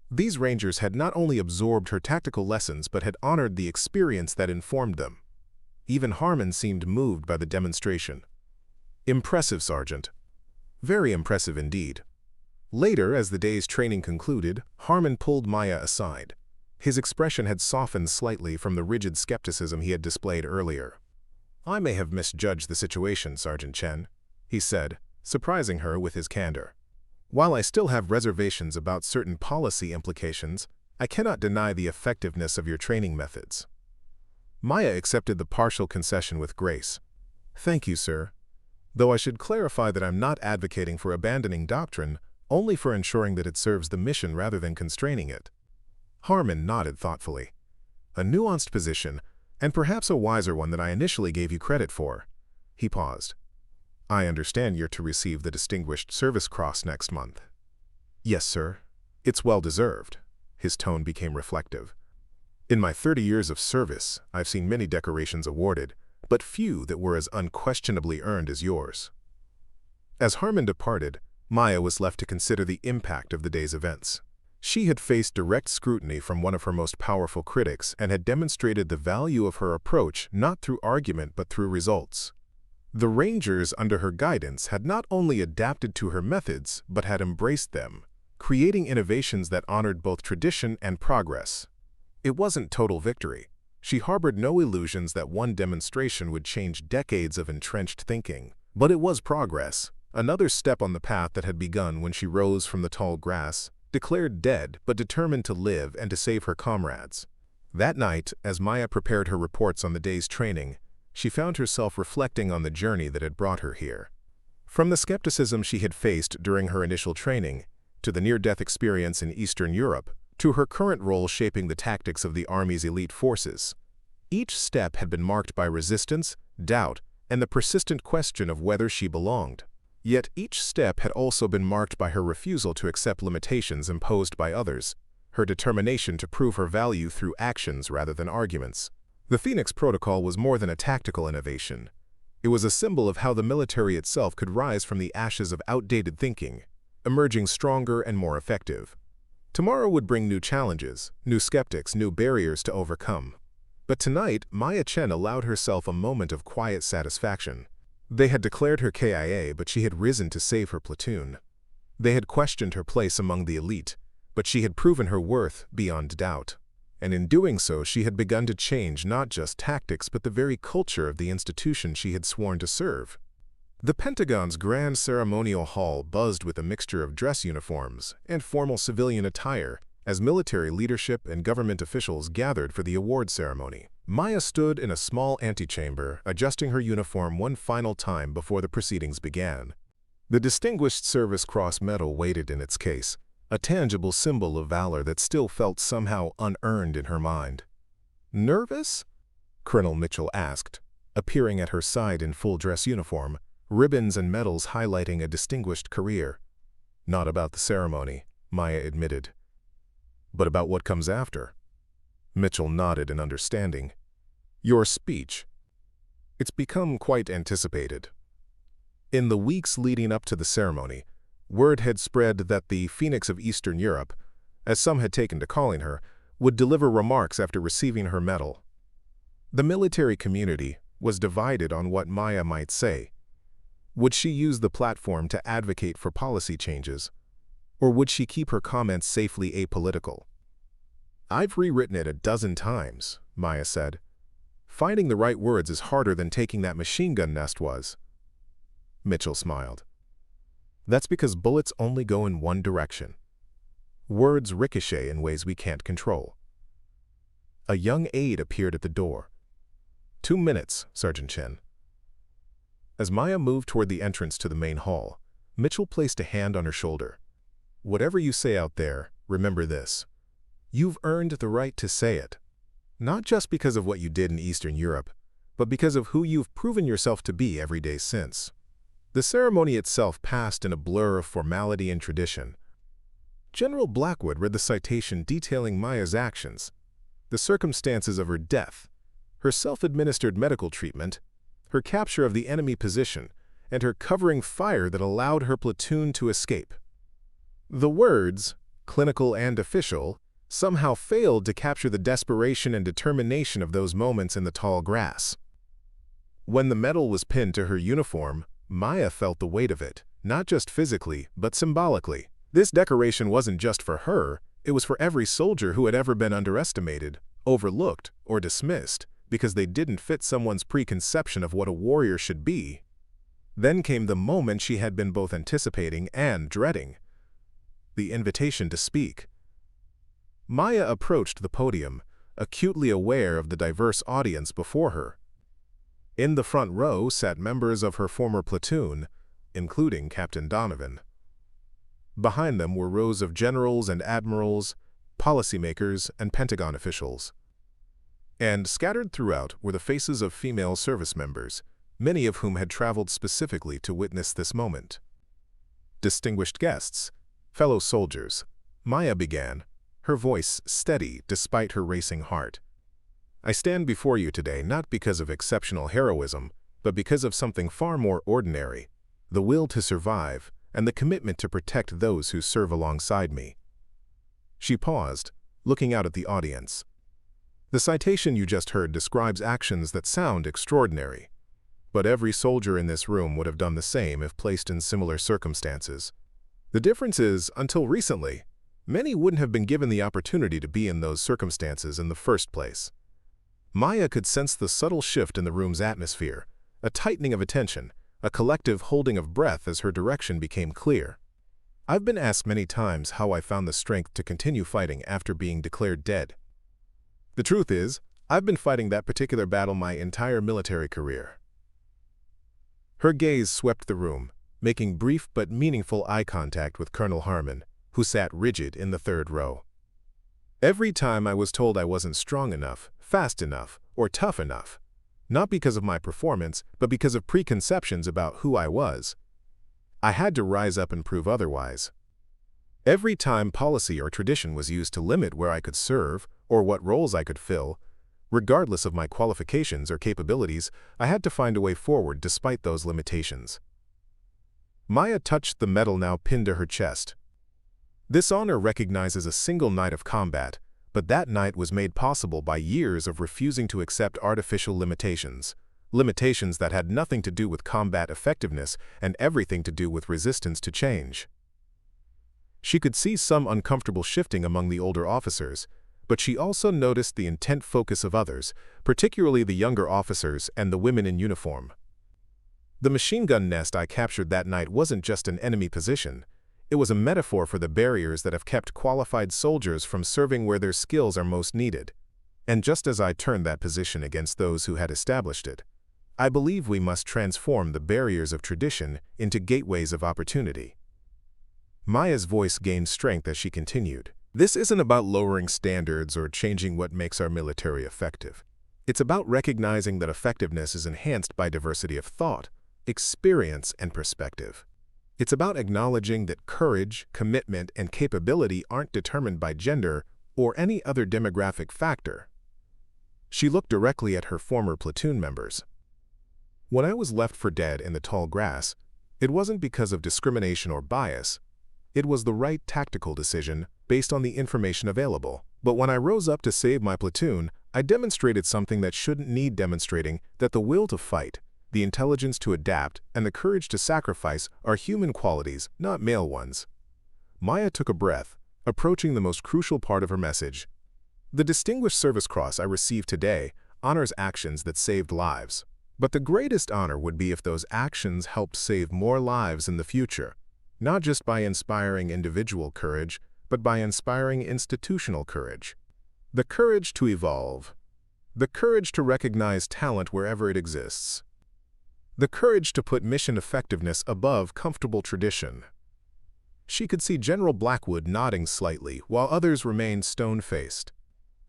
These rangers had not only absorbed her tactical lessons but had honored the experience that informed them. Even Harmon seemed moved by the demonstration. "Impressive, Sergeant." "Very impressive indeed." Later, as the day's training concluded, Harmon pulled Maya aside. His expression had softened slightly from the rigid skepticism he had displayed earlier. "I may have misjudged the situation, Sergeant Chen," he said, surprising her with his candor. "While I still have reservations about certain policy implications, I cannot deny the effectiveness of your training methods." Maya accepted the partial concession with grace. "Thank you, sir. Though I should clarify that I'm not advocating for abandoning doctrine, only for ensuring that it serves the mission rather than constraining it." Harmon nodded thoughtfully. "A nuanced position, and perhaps a wiser one than I initially gave you credit for." He paused. "I understand you're to receive the Distinguished Service Cross next month." "Yes, sir. It's well deserved." His tone became reflective. "In my 30 years of service, I've seen many decorations awarded, but few that were as unquestionably earned as yours." As Harmon departed, Maya was left to consider the impact of the day's events. She had faced direct scrutiny from one of her most powerful critics and had demonstrated the value of her approach not through argument but through results. The Rangers under her guidance had not only adapted to her methods but had embraced them, creating innovations that honored both tradition and progress. It wasn't total victory. She harbored no illusions that one demonstration would change decades of entrenched thinking. But it was progress, another step on the path that had begun when she rose from the tall grass, declared dead but determined to live and to save her comrades. That night, as Maya prepared her reports on the day's training, she found herself reflecting on the journey that had brought her here. From the skepticism she had faced during her initial training, to the near-death experience in Eastern Europe, to her current role shaping the tactics of the Army's elite forces, each step had been marked by resistance, doubt, and the persistent question of whether she belonged. Yet each step had also been marked by her refusal to accept limitations imposed by others, her determination to prove her value through actions rather than arguments. The Phoenix Protocol was more than a tactical innovation. It was a symbol of how the military itself could rise from the ashes of outdated thinking, emerging stronger and more effective. Tomorrow would bring new challenges, new skeptics, new barriers to overcome. But tonight, Maya Chen allowed herself a moment of quiet satisfaction. They had declared her KIA, but she had risen to save her platoon. They had questioned her place among the elite, but she had proven her worth beyond doubt. And in doing so, she had begun to change not just tactics but the very culture of the institution she had sworn to serve. The Pentagon's Grand Ceremonial Hall buzzed with a mixture of dress uniforms and formal civilian attire as military leadership and government officials gathered for the award ceremony. Maya stood in a small antechamber, adjusting her uniform one final time before the proceedings began. The Distinguished Service Cross Medal waited in its case, a tangible symbol of valor that still felt somehow unearned in her mind. "Nervous?" Colonel Mitchell asked, appearing at her side in full dress uniform, ribbons and medals highlighting a distinguished career. "Not about the ceremony," Maya admitted. "But about what comes after?" Mitchell nodded in understanding. "Your speech. It's become quite anticipated." In the weeks leading up to the ceremony, word had spread that the Phoenix of Eastern Europe, as some had taken to calling her, would deliver remarks after receiving her medal. The military community was divided on what Maya might say. Would she use the platform to advocate for policy changes, or would she keep her comments safely apolitical? "I've rewritten it a dozen times," Maya said. "Finding the right words is harder than taking that machine gun nest was." Mitchell smiled. "That's because bullets only go in one direction. Words ricochet in ways we can't control." A young aide appeared at the door. "2 minutes, Sergeant Chen." As Maya moved toward the entrance to the main hall, Mitchell placed a hand on her shoulder. "Whatever you say out there, remember this. You've earned the right to say it. Not just because of what you did in Eastern Europe, but because of who you've proven yourself to be every day since." The ceremony itself passed in a blur of formality and tradition. General Blackwood read the citation detailing Maya's actions, the circumstances of her death, her self-administered medical treatment, her capture of the enemy position, and her covering fire that allowed her platoon to escape. The words, clinical and official, somehow failed to capture the desperation and determination of those moments in the tall grass. When the medal was pinned to her uniform, Maya felt the weight of it, not just physically, but symbolically. This decoration wasn't just for her, it was for every soldier who had ever been underestimated, overlooked, or dismissed, because they didn't fit someone's preconception of what a warrior should be. Then came the moment she had been both anticipating and dreading: the invitation to speak. Maya approached the podium, acutely aware of the diverse audience before her. In the front row sat members of her former platoon, including Captain Donovan. Behind them were rows of generals and admirals, policymakers, and Pentagon officials. And scattered throughout were the faces of female service members, many of whom had traveled specifically to witness this moment. Distinguished guests, fellow soldiers, Maya began, her voice steady despite her racing heart. I stand before you today not because of exceptional heroism, but because of something far more ordinary: the will to survive and the commitment to protect those who serve alongside me. She paused, looking out at the audience. The citation you just heard describes actions that sound extraordinary, but every soldier in this room would have done the same if placed in similar circumstances. The difference is, until recently, many wouldn't have been given the opportunity to be in those circumstances in the first place. Maya could sense the subtle shift in the room's atmosphere, a tightening of attention, a collective holding of breath as her direction became clear. I've been asked many times how I found the strength to continue fighting after being declared dead. The truth is, I've been fighting that particular battle my entire military career. Her gaze swept the room, making brief but meaningful eye contact with Colonel Harmon, who sat rigid in the third row. Every time I was told I wasn't strong enough, fast enough, or tough enough, not because of my performance, but because of preconceptions about who I was, I had to rise up and prove otherwise. Every time policy or tradition was used to limit where I could serve or what roles I could fill, regardless of my qualifications or capabilities, I had to find a way forward despite those limitations. Maya touched the medal now pinned to her chest. This honor recognizes a single night of combat, but that night was made possible by years of refusing to accept artificial limitations that had nothing to do with combat effectiveness and everything to do with resistance to change. She could see some uncomfortable shifting among the older officers, but she also noticed the intent focus of others, particularly the younger officers and the women in uniform. The machine gun nest I captured that night wasn't just an enemy position. It was a metaphor for the barriers that have kept qualified soldiers from serving where their skills are most needed. And just as I turned that position against those who had established it, I believe we must transform the barriers of tradition into gateways of opportunity. Maya's voice gained strength as she continued. This isn't about lowering standards or changing what makes our military effective. It's about recognizing that effectiveness is enhanced by diversity of thought, experience, and perspective. It's about acknowledging that courage, commitment, and capability aren't determined by gender or any other demographic factor. She looked directly at her former platoon members. When I was left for dead in the tall grass, it wasn't because of discrimination or bias. It was the right tactical decision based on the information available. But when I rose up to save my platoon, I demonstrated something that shouldn't need demonstrating: that the will to fight, the intelligence to adapt, and the courage to sacrifice are human qualities, not male ones. Maya took a breath, approaching the most crucial part of her message. The Distinguished Service Cross I received today honors actions that saved lives. But the greatest honor would be if those actions helped save more lives in the future, not just by inspiring individual courage, but by inspiring institutional courage. The courage to evolve. The courage to recognize talent wherever it exists. The courage to put mission effectiveness above comfortable tradition. She could see General Blackwood nodding slightly while others remained stone-faced.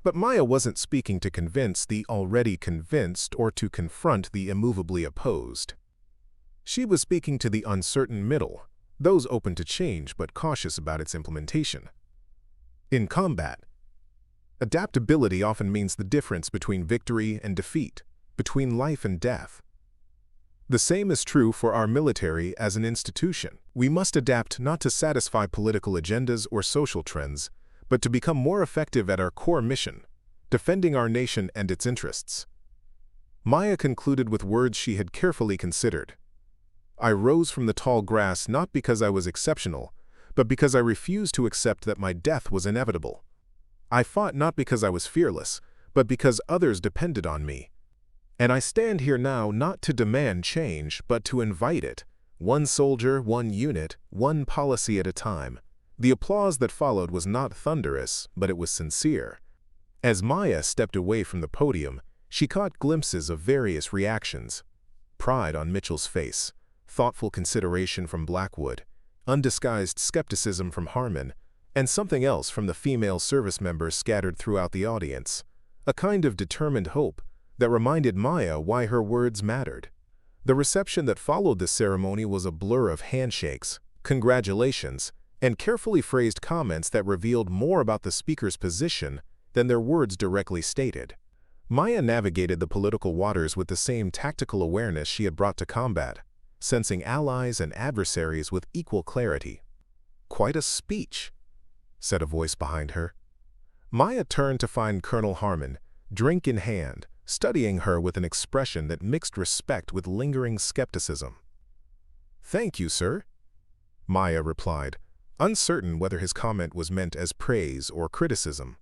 But Maya wasn't speaking to convince the already convinced or to confront the immovably opposed. She was speaking to the uncertain middle, those open to change but cautious about its implementation. In combat, adaptability often means the difference between victory and defeat, between life and death. The same is true for our military as an institution. We must adapt not to satisfy political agendas or social trends, but to become more effective at our core mission, defending our nation and its interests. Maya concluded with words she had carefully considered. I rose from the tall grass not because I was exceptional, but because I refused to accept that my death was inevitable. I fought not because I was fearless, but because others depended on me. And I stand here now not to demand change, but to invite it, one soldier, one unit, one policy at a time. The applause that followed was not thunderous, but it was sincere. As Maya stepped away from the podium, she caught glimpses of various reactions. Pride on Mitchell's face, thoughtful consideration from Blackwood, undisguised skepticism from Harmon, and something else from the female service members scattered throughout the audience. A kind of determined hope that reminded Maya why her words mattered. The reception that followed the ceremony was a blur of handshakes, congratulations, and carefully phrased comments that revealed more about the speaker's position than their words directly stated. Maya navigated the political waters with the same tactical awareness she had brought to combat, sensing allies and adversaries with equal clarity. "Quite a speech," said a voice behind her. Maya turned to find Colonel Harmon, drink in hand, studying her with an expression that mixed respect with lingering skepticism. "Thank you, sir," Maya replied, uncertain whether his comment was meant as praise or criticism.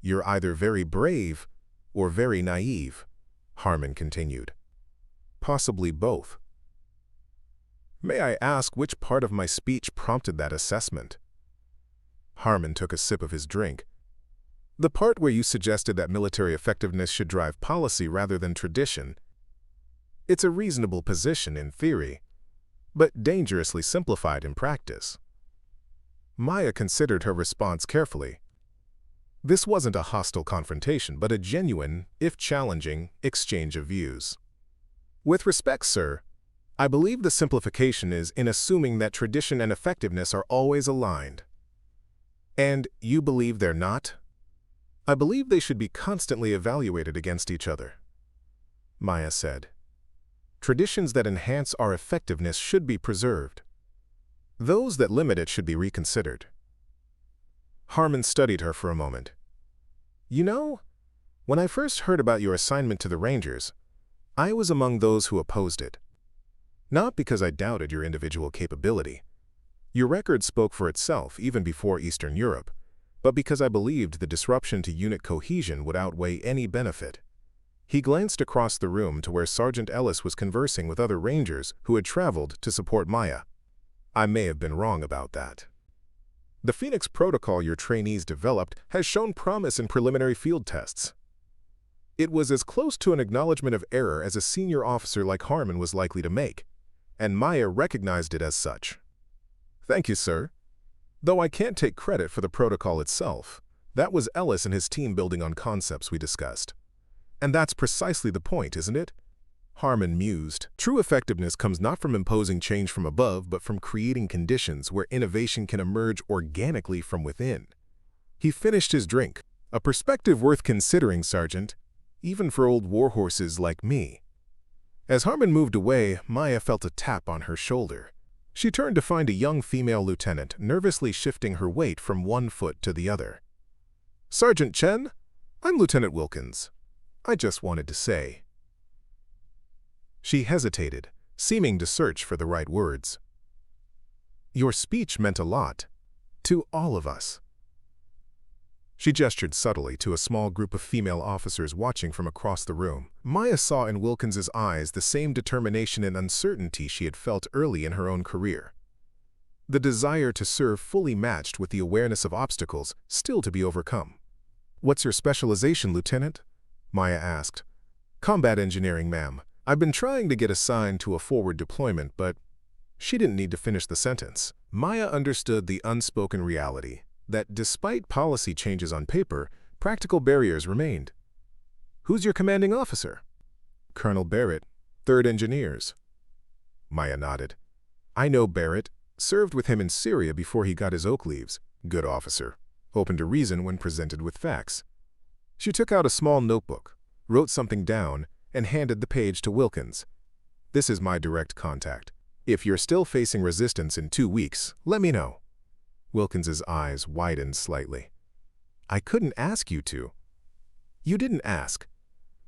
"You're either very brave or very naive," Harmon continued. "Possibly both." "May I ask which part of my speech prompted that assessment?" Harmon took a sip of his drink. "The part where you suggested that military effectiveness should drive policy rather than tradition. It's a reasonable position in theory, but dangerously simplified in practice." Maya considered her response carefully. This wasn't a hostile confrontation, but a genuine, if challenging, exchange of views. "With respect, sir, I believe the simplification is in assuming that tradition and effectiveness are always aligned." "And you believe they're not?" "I believe they should be constantly evaluated against each other," Maya said. "Traditions that enhance our effectiveness should be preserved. Those that limit it should be reconsidered." Harmon studied her for a moment. "You know, when I first heard about your assignment to the Rangers, I was among those who opposed it. Not because I doubted your individual capability. Your record spoke for itself even before Eastern Europe, but because I believed the disruption to unit cohesion would outweigh any benefit." He glanced across the room to where Sergeant Ellis was conversing with other Rangers who had traveled to support Maya. "I may have been wrong about that. The Phoenix protocol your trainees developed has shown promise in preliminary field tests." It was as close to an acknowledgement of error as a senior officer like Harmon was likely to make, and Maya recognized it as such. "Thank you, sir. Though I can't take credit for the protocol itself. That was Ellis and his team building on concepts we discussed. And that's precisely the point, isn't it?" Harmon mused. "True effectiveness comes not from imposing change from above, but from creating conditions where innovation can emerge organically from within." He finished his drink. "A perspective worth considering, Sergeant, even for old warhorses like me." As Harmon moved away, Maya felt a tap on her shoulder. She turned to find a young female lieutenant nervously shifting her weight from one foot to the other. "Sergeant Chen, I'm Lieutenant Wilkins. I just wanted to say." She hesitated, seeming to search for the right words. "Your speech meant a lot. To all of us." She gestured subtly to a small group of female officers watching from across the room. Maya saw in Wilkins's eyes the same determination and uncertainty she had felt early in her own career. The desire to serve fully matched with the awareness of obstacles still to be overcome. "What's your specialization, Lieutenant?" Maya asked. "Combat engineering, ma'am. I've been trying to get assigned to a forward deployment, but—" She didn't need to finish the sentence. Maya understood the unspoken reality that despite policy changes on paper, practical barriers remained. "Who's your commanding officer?" "Colonel Barrett, 3rd Engineers." Maya nodded. I know Barrett. Served with him in Syria before he got his oak leaves. Good officer. Open to reason when presented with facts. She took out a small notebook, wrote something down, and handed the page to Wilkins. This is my direct contact. If you're still facing resistance in 2 weeks, let me know. Wilkins's eyes widened slightly. I couldn't ask you to. You didn't ask,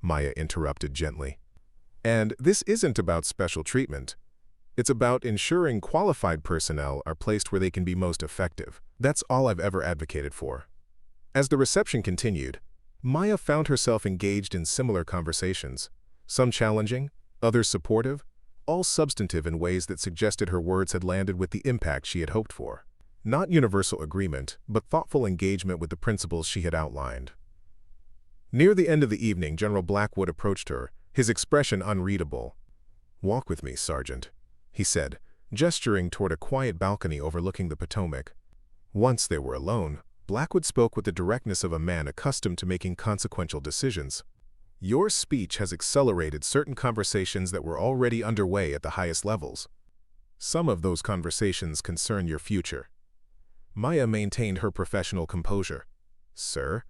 Maya interrupted gently. And this isn't about special treatment. It's about ensuring qualified personnel are placed where they can be most effective. That's all I've ever advocated for. As the reception continued, Maya found herself engaged in similar conversations, some challenging, others supportive, all substantive in ways that suggested her words had landed with the impact she had hoped for. Not universal agreement, but thoughtful engagement with the principles she had outlined. Near the end of the evening, General Blackwood approached her, his expression unreadable. Walk with me, Sergeant, he said, gesturing toward a quiet balcony overlooking the Potomac. Once they were alone, Blackwood spoke with the directness of a man accustomed to making consequential decisions. Your speech has accelerated certain conversations that were already underway at the highest levels. Some of those conversations concern your future. Maya maintained her professional composure. Sir,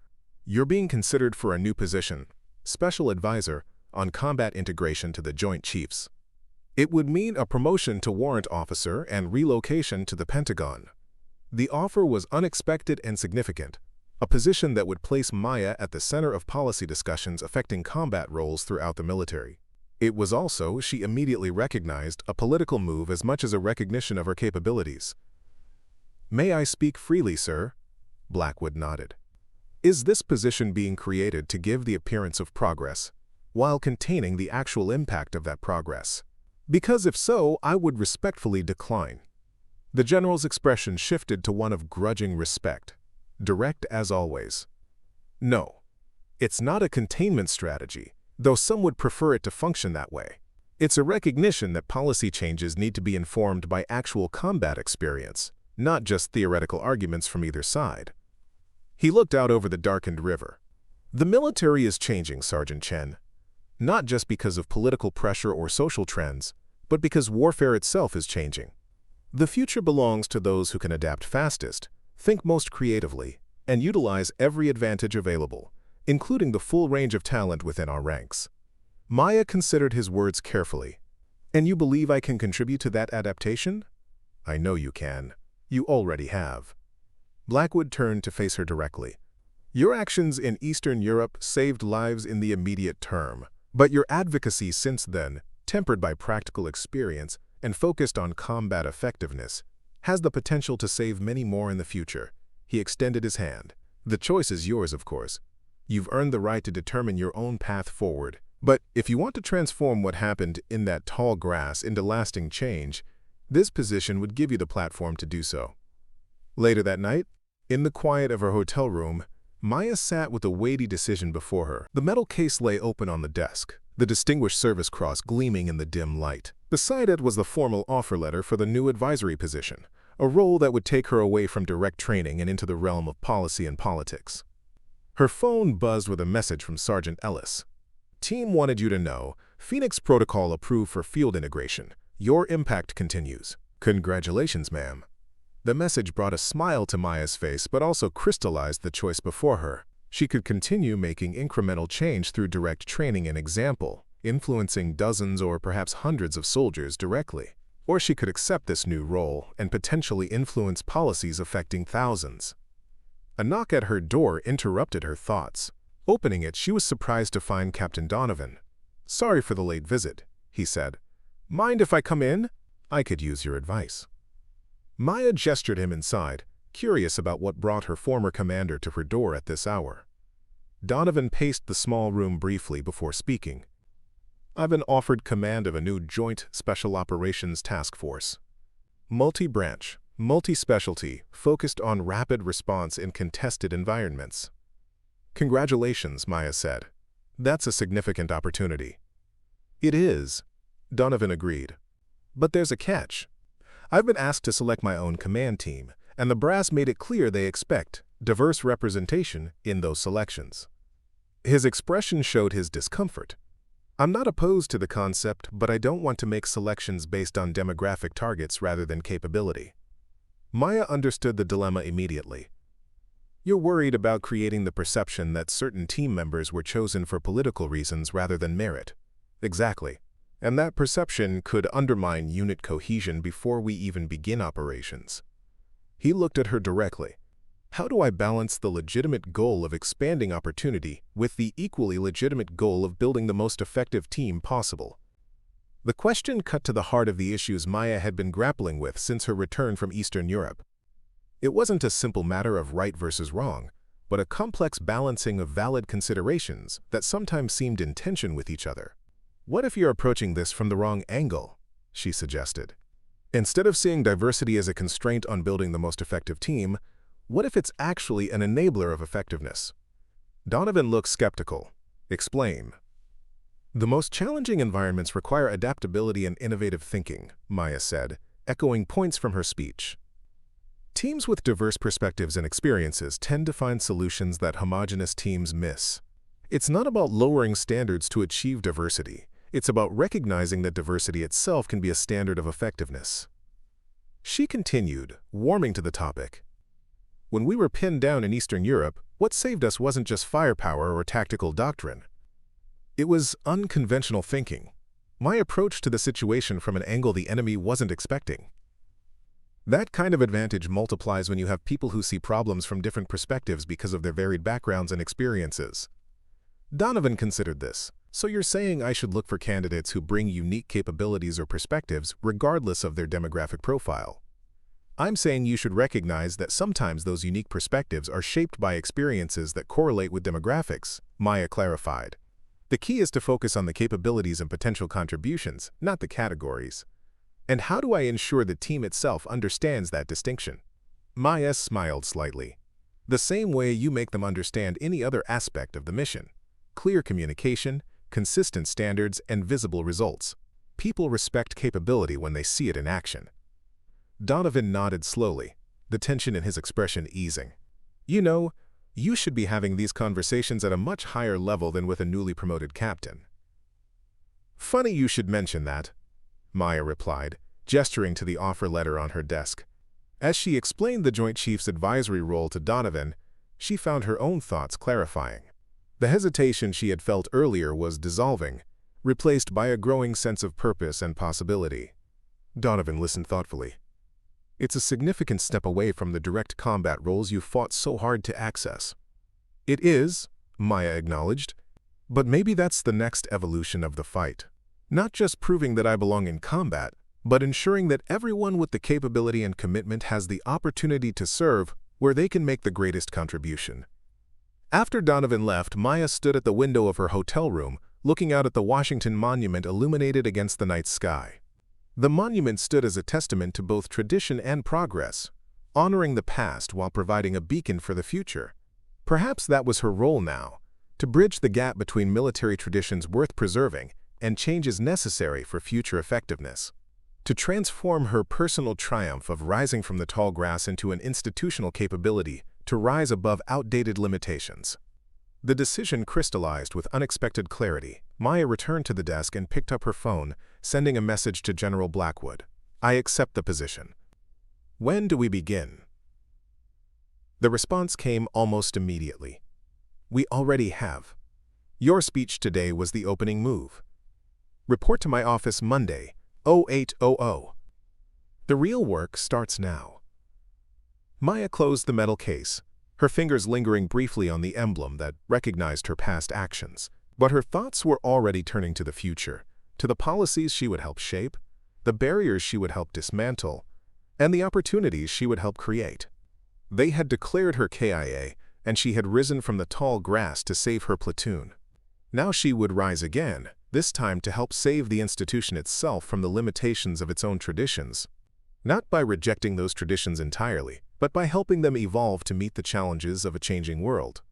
you're being considered for a new position, Special Advisor on Combat Integration to the Joint Chiefs. It would mean a promotion to Warrant Officer and relocation to the Pentagon. The offer was unexpected and significant, a position that would place Maya at the center of policy discussions affecting combat roles throughout the military. It was also, she immediately recognized, a political move as much as a recognition of her capabilities. May I speak freely, sir? Blackwood nodded. Is this position being created to give the appearance of progress, while containing the actual impact of that progress? Because if so, I would respectfully decline. The general's expression shifted to one of grudging respect, direct as always. No, it's not a containment strategy, though some would prefer it to function that way. It's a recognition that policy changes need to be informed by actual combat experience, not just theoretical arguments from either side. He looked out over the darkened river. The military is changing, Sergeant Chen, not just because of political pressure or social trends, but because warfare itself is changing. The future belongs to those who can adapt fastest, think most creatively, and utilize every advantage available, including the full range of talent within our ranks. Maya considered his words carefully. And you believe I can contribute to that adaptation? I know you can. You already have. Blackwood turned to face her directly. Your actions in Eastern Europe saved lives in the immediate term, but your advocacy since then, tempered by practical experience and focused on combat effectiveness, has the potential to save many more in the future. He extended his hand. The choice is yours, of course. You've earned the right to determine your own path forward. But if you want to transform what happened in that tall grass into lasting change, this position would give you the platform to do so. Later that night, in the quiet of her hotel room, Maya sat with a weighty decision before her. The metal case lay open on the desk, the Distinguished Service Cross gleaming in the dim light. Beside it was the formal offer letter for the new advisory position, a role that would take her away from direct training and into the realm of policy and politics. Her phone buzzed with a message from Sergeant Ellis. Team wanted you to know, Phoenix Protocol approved for field integration. Your impact continues. Congratulations, ma'am. The message brought a smile to Maya's face but also crystallized the choice before her. She could continue making incremental change through direct training and example, influencing dozens or perhaps hundreds of soldiers directly. Or she could accept this new role and potentially influence policies affecting thousands. A knock at her door interrupted her thoughts. Opening it, she was surprised to find Captain Donovan. Sorry for the late visit, he said. Mind if I come in? I could use your advice. Maya gestured him inside, curious about what brought her former commander to her door at this hour. Donovan paced the small room briefly before speaking. I've been offered command of a new Joint Special Operations Task Force. Multi-branch, multi-specialty, focused on rapid response in contested environments. Congratulations, Maya said. That's a significant opportunity. It is, Donovan agreed. But there's a catch. I've been asked to select my own command team, and the brass made it clear they expect diverse representation in those selections. His expression showed his discomfort. I'm not opposed to the concept, but I don't want to make selections based on demographic targets rather than capability. Maya understood the dilemma immediately. You're worried about creating the perception that certain team members were chosen for political reasons rather than merit. Exactly. And that perception could undermine unit cohesion before we even begin operations. He looked at her directly. How do I balance the legitimate goal of expanding opportunity with the equally legitimate goal of building the most effective team possible? The question cut to the heart of the issues Maya had been grappling with since her return from Eastern Europe. It wasn't a simple matter of right versus wrong, but a complex balancing of valid considerations that sometimes seemed in tension with each other. What if you're approaching this from the wrong angle? She suggested. Instead of seeing diversity as a constraint on building the most effective team, what if it's actually an enabler of effectiveness? Donovan looked skeptical. Explain. The most challenging environments require adaptability and innovative thinking, Maya said, echoing points from her speech. Teams with diverse perspectives and experiences tend to find solutions that homogeneous teams miss. It's not about lowering standards to achieve diversity. It's about recognizing that diversity itself can be a standard of effectiveness. She continued, warming to the topic. When we were pinned down in Eastern Europe, what saved us wasn't just firepower or tactical doctrine. It was unconventional thinking. My approach to the situation from an angle the enemy wasn't expecting. That kind of advantage multiplies when you have people who see problems from different perspectives because of their varied backgrounds and experiences. Donovan considered this. So you're saying I should look for candidates who bring unique capabilities or perspectives regardless of their demographic profile. I'm saying you should recognize that sometimes those unique perspectives are shaped by experiences that correlate with demographics, Maya clarified. The key is to focus on the capabilities and potential contributions, not the categories. And how do I ensure the team itself understands that distinction? Maya smiled slightly. The same way you make them understand any other aspect of the mission. Clear communication, consistent standards, and visible results. People respect capability when they see it in action. Donovan nodded slowly, the tension in his expression easing. You know, you should be having these conversations at a much higher level than with a newly promoted captain. Funny you should mention that, Maya replied, gesturing to the offer letter on her desk. As she explained the Joint Chiefs advisory role to Donovan, she found her own thoughts clarifying. The hesitation she had felt earlier was dissolving, replaced by a growing sense of purpose and possibility. Donovan listened thoughtfully. It's a significant step away from the direct combat roles you fought so hard to access. It is, Maya acknowledged, but maybe that's the next evolution of the fight. Not just proving that I belong in combat, but ensuring that everyone with the capability and commitment has the opportunity to serve where they can make the greatest contribution. After Donovan left, Maya stood at the window of her hotel room, looking out at the Washington Monument illuminated against the night sky. The monument stood as a testament to both tradition and progress, honoring the past while providing a beacon for the future. Perhaps that was her role now, to bridge the gap between military traditions worth preserving and changes necessary for future effectiveness. To transform her personal triumph of rising from the tall grass into an institutional capability to rise above outdated limitations. The decision crystallized with unexpected clarity. Maya returned to the desk and picked up her phone, sending a message to General Blackwood. I accept the position. When do we begin? The response came almost immediately. We already have. Your speech today was the opening move. Report to my office Monday, 0800. The real work starts now. Maya closed the metal case, her fingers lingering briefly on the emblem that recognized her past actions. But her thoughts were already turning to the future, to the policies she would help shape, the barriers she would help dismantle, and the opportunities she would help create. They had declared her KIA, and she had risen from the tall grass to save her platoon. Now she would rise again, this time to help save the institution itself from the limitations of its own traditions. Not by rejecting those traditions entirely, but by helping them evolve to meet the challenges of a changing world.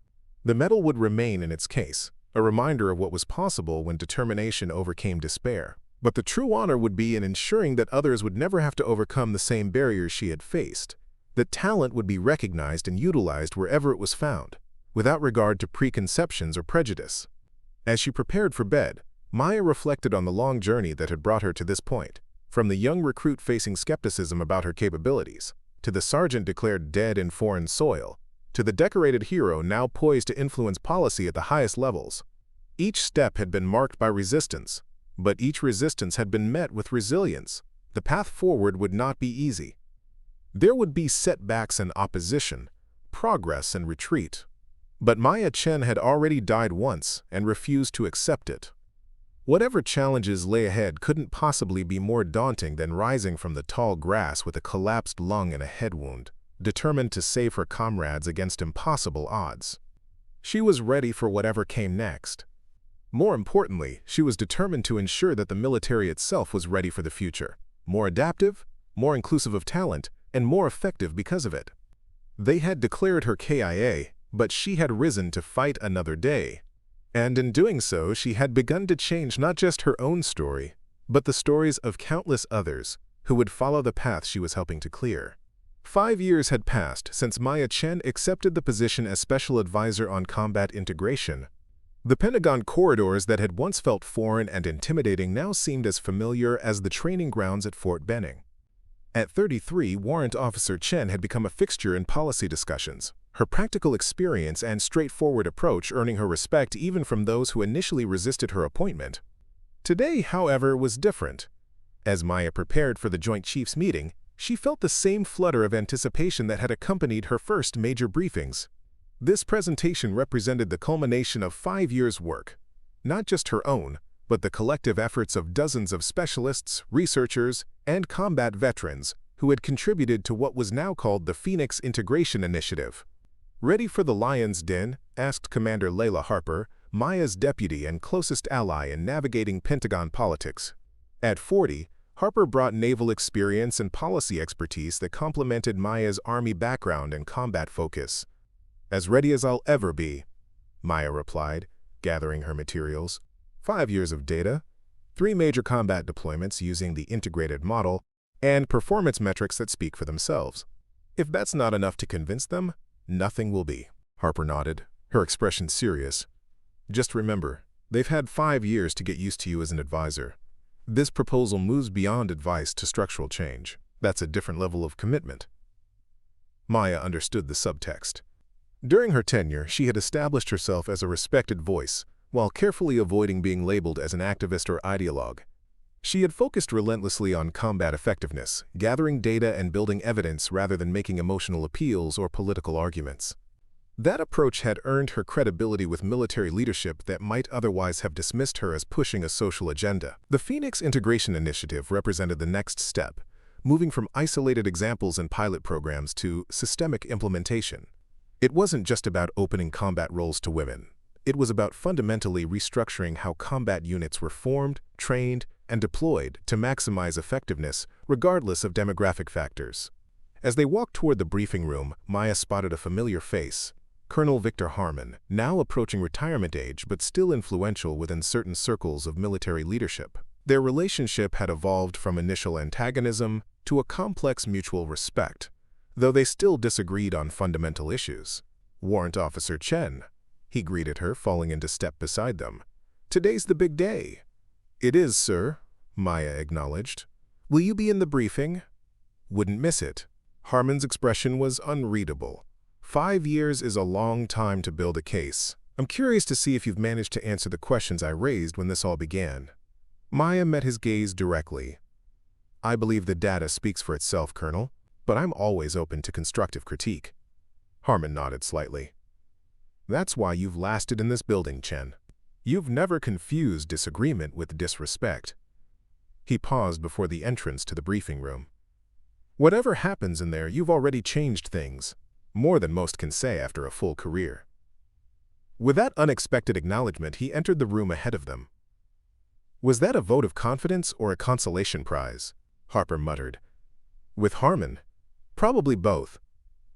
The medal would remain in its case, a reminder of what was possible when determination overcame despair. But the true honor would be in ensuring that others would never have to overcome the same barriers she had faced, that talent would be recognized and utilized wherever it was found, without regard to preconceptions or prejudice. As she prepared for bed, Maya reflected on the long journey that had brought her to this point, from the young recruit facing skepticism about her capabilities, to the sergeant declared dead in foreign soil, to the decorated hero now poised to influence policy at the highest levels. Each step had been marked by resistance, but each resistance had been met with resilience. The path forward would not be easy. There would be setbacks and opposition, progress and retreat. But Maya Chen had already died once and refused to accept it. Whatever challenges lay ahead couldn't possibly be more daunting than rising from the tall grass with a collapsed lung and a head wound, determined to save her comrades against impossible odds. She was ready for whatever came next. More importantly, she was determined to ensure that the military itself was ready for the future, more adaptive, more inclusive of talent, and more effective because of it. They had declared her KIA, but she had risen to fight another day. And in doing so, she had begun to change not just her own story, but the stories of countless others who would follow the path she was helping to clear. 5 years had passed since Maya Chen accepted the position as Special Advisor on Combat Integration. The Pentagon corridors that had once felt foreign and intimidating now seemed as familiar as the training grounds at Fort Benning. At 33, Warrant Officer Chen had become a fixture in policy discussions, her practical experience and straightforward approach earning her respect even from those who initially resisted her appointment. Today, however, was different. As Maya prepared for the Joint Chiefs meeting, she felt the same flutter of anticipation that had accompanied her first major briefings. This presentation represented the culmination of 5 years' work, not just her own, but the collective efforts of dozens of specialists, researchers, and combat veterans who had contributed to what was now called the Phoenix Integration Initiative. "Ready for the lion's den?" asked Commander Layla Harper, Maya's deputy and closest ally in navigating Pentagon politics. At 40, Harper brought naval experience and policy expertise that complemented Maya's Army background and combat focus. "As ready as I'll ever be," Maya replied, gathering her materials. 5 years of data, 3 major combat deployments using the integrated model, and performance metrics that speak for themselves. "If that's not enough to convince them, nothing will be." Harper nodded, her expression serious. "Just remember, they've had 5 years to get used to you as an advisor. This proposal moves beyond advice to structural change. That's a different level of commitment." Maya understood the subtext. During her tenure, she had established herself as a respected voice, while carefully avoiding being labeled as an activist or ideologue. She had focused relentlessly on combat effectiveness, gathering data and building evidence rather than making emotional appeals or political arguments. That approach had earned her credibility with military leadership that might otherwise have dismissed her as pushing a social agenda. The Phoenix Integration Initiative represented the next step, moving from isolated examples and pilot programs to systemic implementation. It wasn't just about opening combat roles to women. It was about fundamentally restructuring how combat units were formed, trained, and deployed to maximize effectiveness regardless of demographic factors. As they walked toward the briefing room, Maya spotted a familiar face. Colonel Victor Harmon, now approaching retirement age but still influential within certain circles of military leadership. Their relationship had evolved from initial antagonism to a complex mutual respect, though they still disagreed on fundamental issues. "Warrant Officer Chen," he greeted her, falling into step beside them. "Today's the big day." "It is, sir," Maya acknowledged. "Will you be in the briefing?" "Wouldn't miss it." Harmon's expression was unreadable. 5 years is a long time to build a case. "I'm curious to see if you've managed to answer the questions I raised when this all began." Maya met his gaze directly. "I believe the data speaks for itself, Colonel, but I'm always open to constructive critique." Harmon nodded slightly. "That's why you've lasted in this building, Chen. You've never confused disagreement with disrespect." He paused before the entrance to the briefing room. "Whatever happens in there, you've already changed things. More than most can say after a full career." With that unexpected acknowledgement, he entered the room ahead of them. "Was that a vote of confidence or a consolation prize?" Harper muttered. "With Harmon? Probably both,"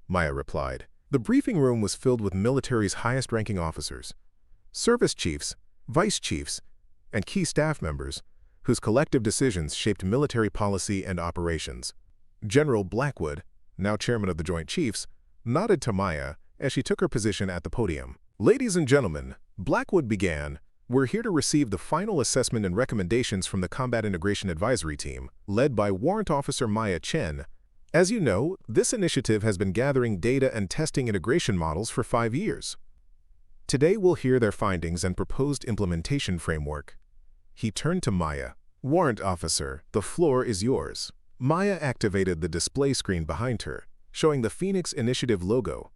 Maya replied. The briefing room was filled with military's highest-ranking officers, service chiefs, vice chiefs, and key staff members, whose collective decisions shaped military policy and operations. General Blackwood, now chairman of the Joint Chiefs, nodded to Maya as she took her position at the podium. "Ladies and gentlemen," Blackwood began, We're here to receive the final assessment and recommendations from the Combat Integration Advisory Team, led by Warrant Officer Maya Chen. As you know, this initiative has been gathering data and testing integration models for 5 years. Today we'll hear their findings and proposed implementation framework. He turned to Maya. "Warrant Officer, the floor is yours." Maya activated the display screen behind her, showing the Phoenix Initiative logo,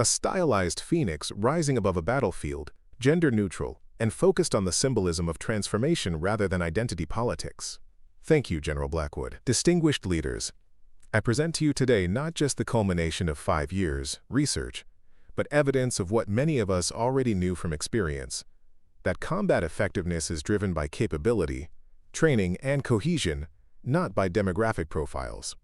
a stylized phoenix rising above a battlefield, gender-neutral, and focused on the symbolism of transformation rather than identity politics. Thank you, General Blackwood. Distinguished leaders, I present to you today not just the culmination of 5 years' research, but evidence of what many of us already knew from experience, that combat effectiveness is driven by capability, training, and cohesion, not by demographic profiles.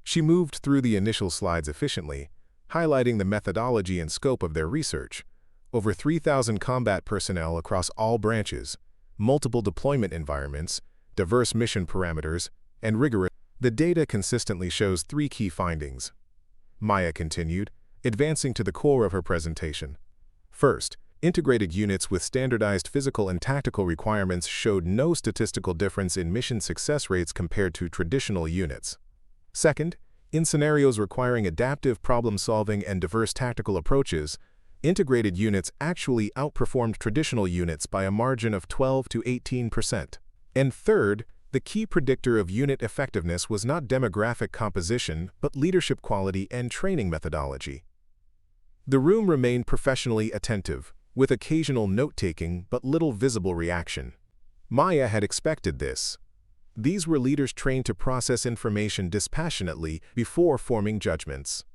She moved through the initial slides efficiently, highlighting the methodology and scope of their research. Over 3,000 combat personnel across all branches, multiple deployment environments, diverse mission parameters, and rigorous. The data consistently shows 3 key findings. Maya continued, advancing to the core of her presentation. First, integrated units with standardized physical and tactical requirements showed no statistical difference in mission success rates compared to traditional units. Second, in scenarios requiring adaptive problem-solving and diverse tactical approaches, integrated units actually outperformed traditional units by a margin of 12 to 18%. And third, the key predictor of unit effectiveness was not demographic composition, but leadership quality and training methodology. The room remained professionally attentive, with occasional note-taking but little visible reaction. Maya had expected this. These were leaders trained to process information dispassionately before forming judgments.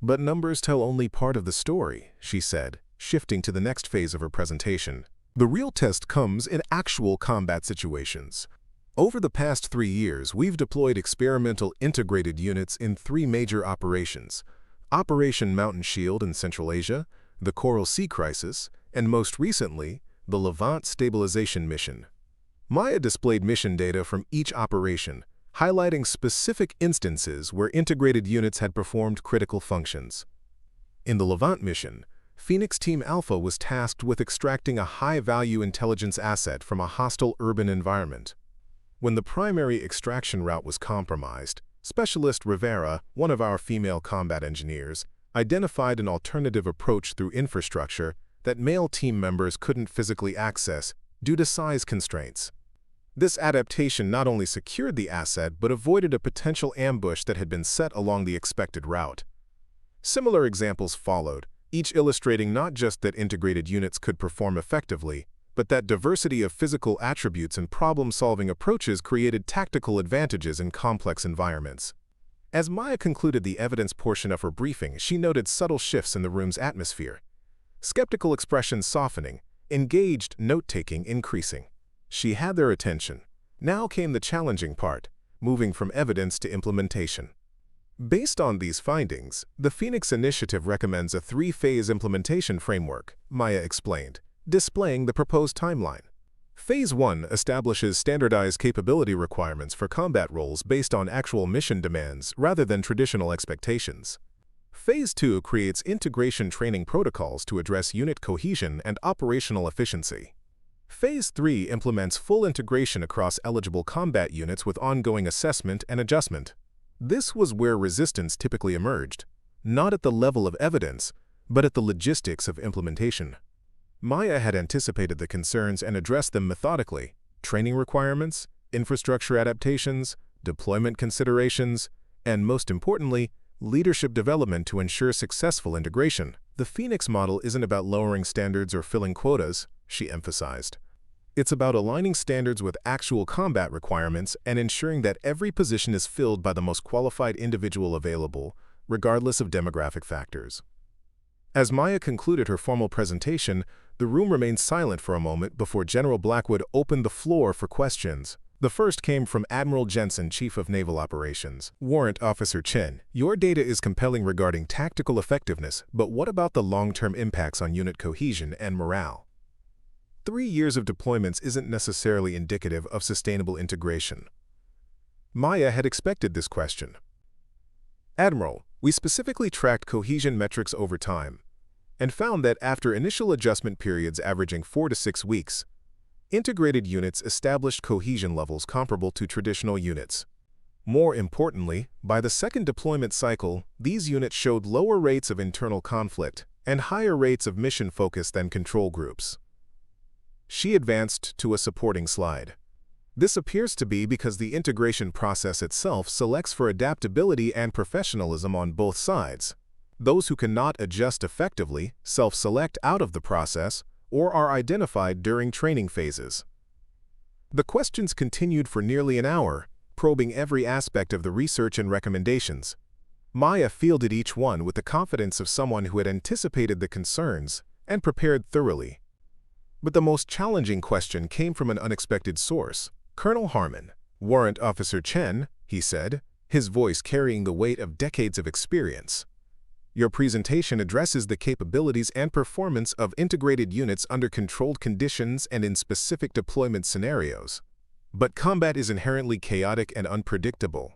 But numbers tell only part of the story, she said, shifting to the next phase of her presentation. The real test comes in actual combat situations. Over the past 3 years, we've deployed experimental integrated units in 3 major operations: Operation Mountain Shield in Central Asia, the Coral Sea Crisis, and most recently, the Levant Stabilization Mission. Maya displayed mission data from each operation, highlighting specific instances where integrated units had performed critical functions. In the Levant mission, Phoenix Team Alpha was tasked with extracting a high-value intelligence asset from a hostile urban environment. When the primary extraction route was compromised, Specialist Rivera, one of our female combat engineers, identified an alternative approach through infrastructure that male team members couldn't physically access due to size constraints. This adaptation not only secured the asset but avoided a potential ambush that had been set along the expected route. Similar examples followed, each illustrating not just that integrated units could perform effectively, but that diversity of physical attributes and problem-solving approaches created tactical advantages in complex environments. As Maya concluded the evidence portion of her briefing, she noted subtle shifts in the room's atmosphere. Skeptical expressions softening, engaged note-taking increasing. She had their attention. Now came the challenging part, moving from evidence to implementation. Based on these findings, the Phoenix Initiative recommends a 3-phase implementation framework, Maya explained, displaying the proposed timeline. Phase 1 establishes standardized capability requirements for combat roles based on actual mission demands rather than traditional expectations. Phase 2 creates integration training protocols to address unit cohesion and operational efficiency. Phase 3 implements full integration across eligible combat units with ongoing assessment and adjustment. This was where resistance typically emerged, not at the level of evidence, but at the logistics of implementation. Maya had anticipated the concerns and addressed them methodically: training requirements, infrastructure adaptations, deployment considerations, and most importantly, leadership development to ensure successful integration. The Phoenix model isn't about lowering standards or filling quotas, she emphasized. It's about aligning standards with actual combat requirements and ensuring that every position is filled by the most qualified individual available, regardless of demographic factors. As Maya concluded her formal presentation, the room remained silent for a moment before General Blackwood opened the floor for questions. The first came from Admiral Jensen, Chief of Naval Operations. "Warrant Officer Chen, your data is compelling regarding tactical effectiveness, but what about the long-term impacts on unit cohesion and morale? 3 years of deployments isn't necessarily indicative of sustainable integration." Maya had expected this question. "Admiral, we specifically tracked cohesion metrics over time, and found that after initial adjustment periods averaging 4 to 6 weeks, integrated units established cohesion levels comparable to traditional units. More importantly, by the second deployment cycle, these units showed lower rates of internal conflict and higher rates of mission focus than control groups. She advanced to a supporting slide. This appears to be because the integration process itself selects for adaptability and professionalism on both sides. Those who cannot adjust effectively self-select out of the process or are identified during training phases. The questions continued for nearly an hour, probing every aspect of the research and recommendations. Maya fielded each one with the confidence of someone who had anticipated the concerns and prepared thoroughly. But the most challenging question came from an unexpected source. "Colonel Harmon, Warrant Officer Chen," he said, his voice carrying the weight of decades of experience. "Your presentation addresses the capabilities and performance of integrated units under controlled conditions and in specific deployment scenarios. But combat is inherently chaotic and unpredictable.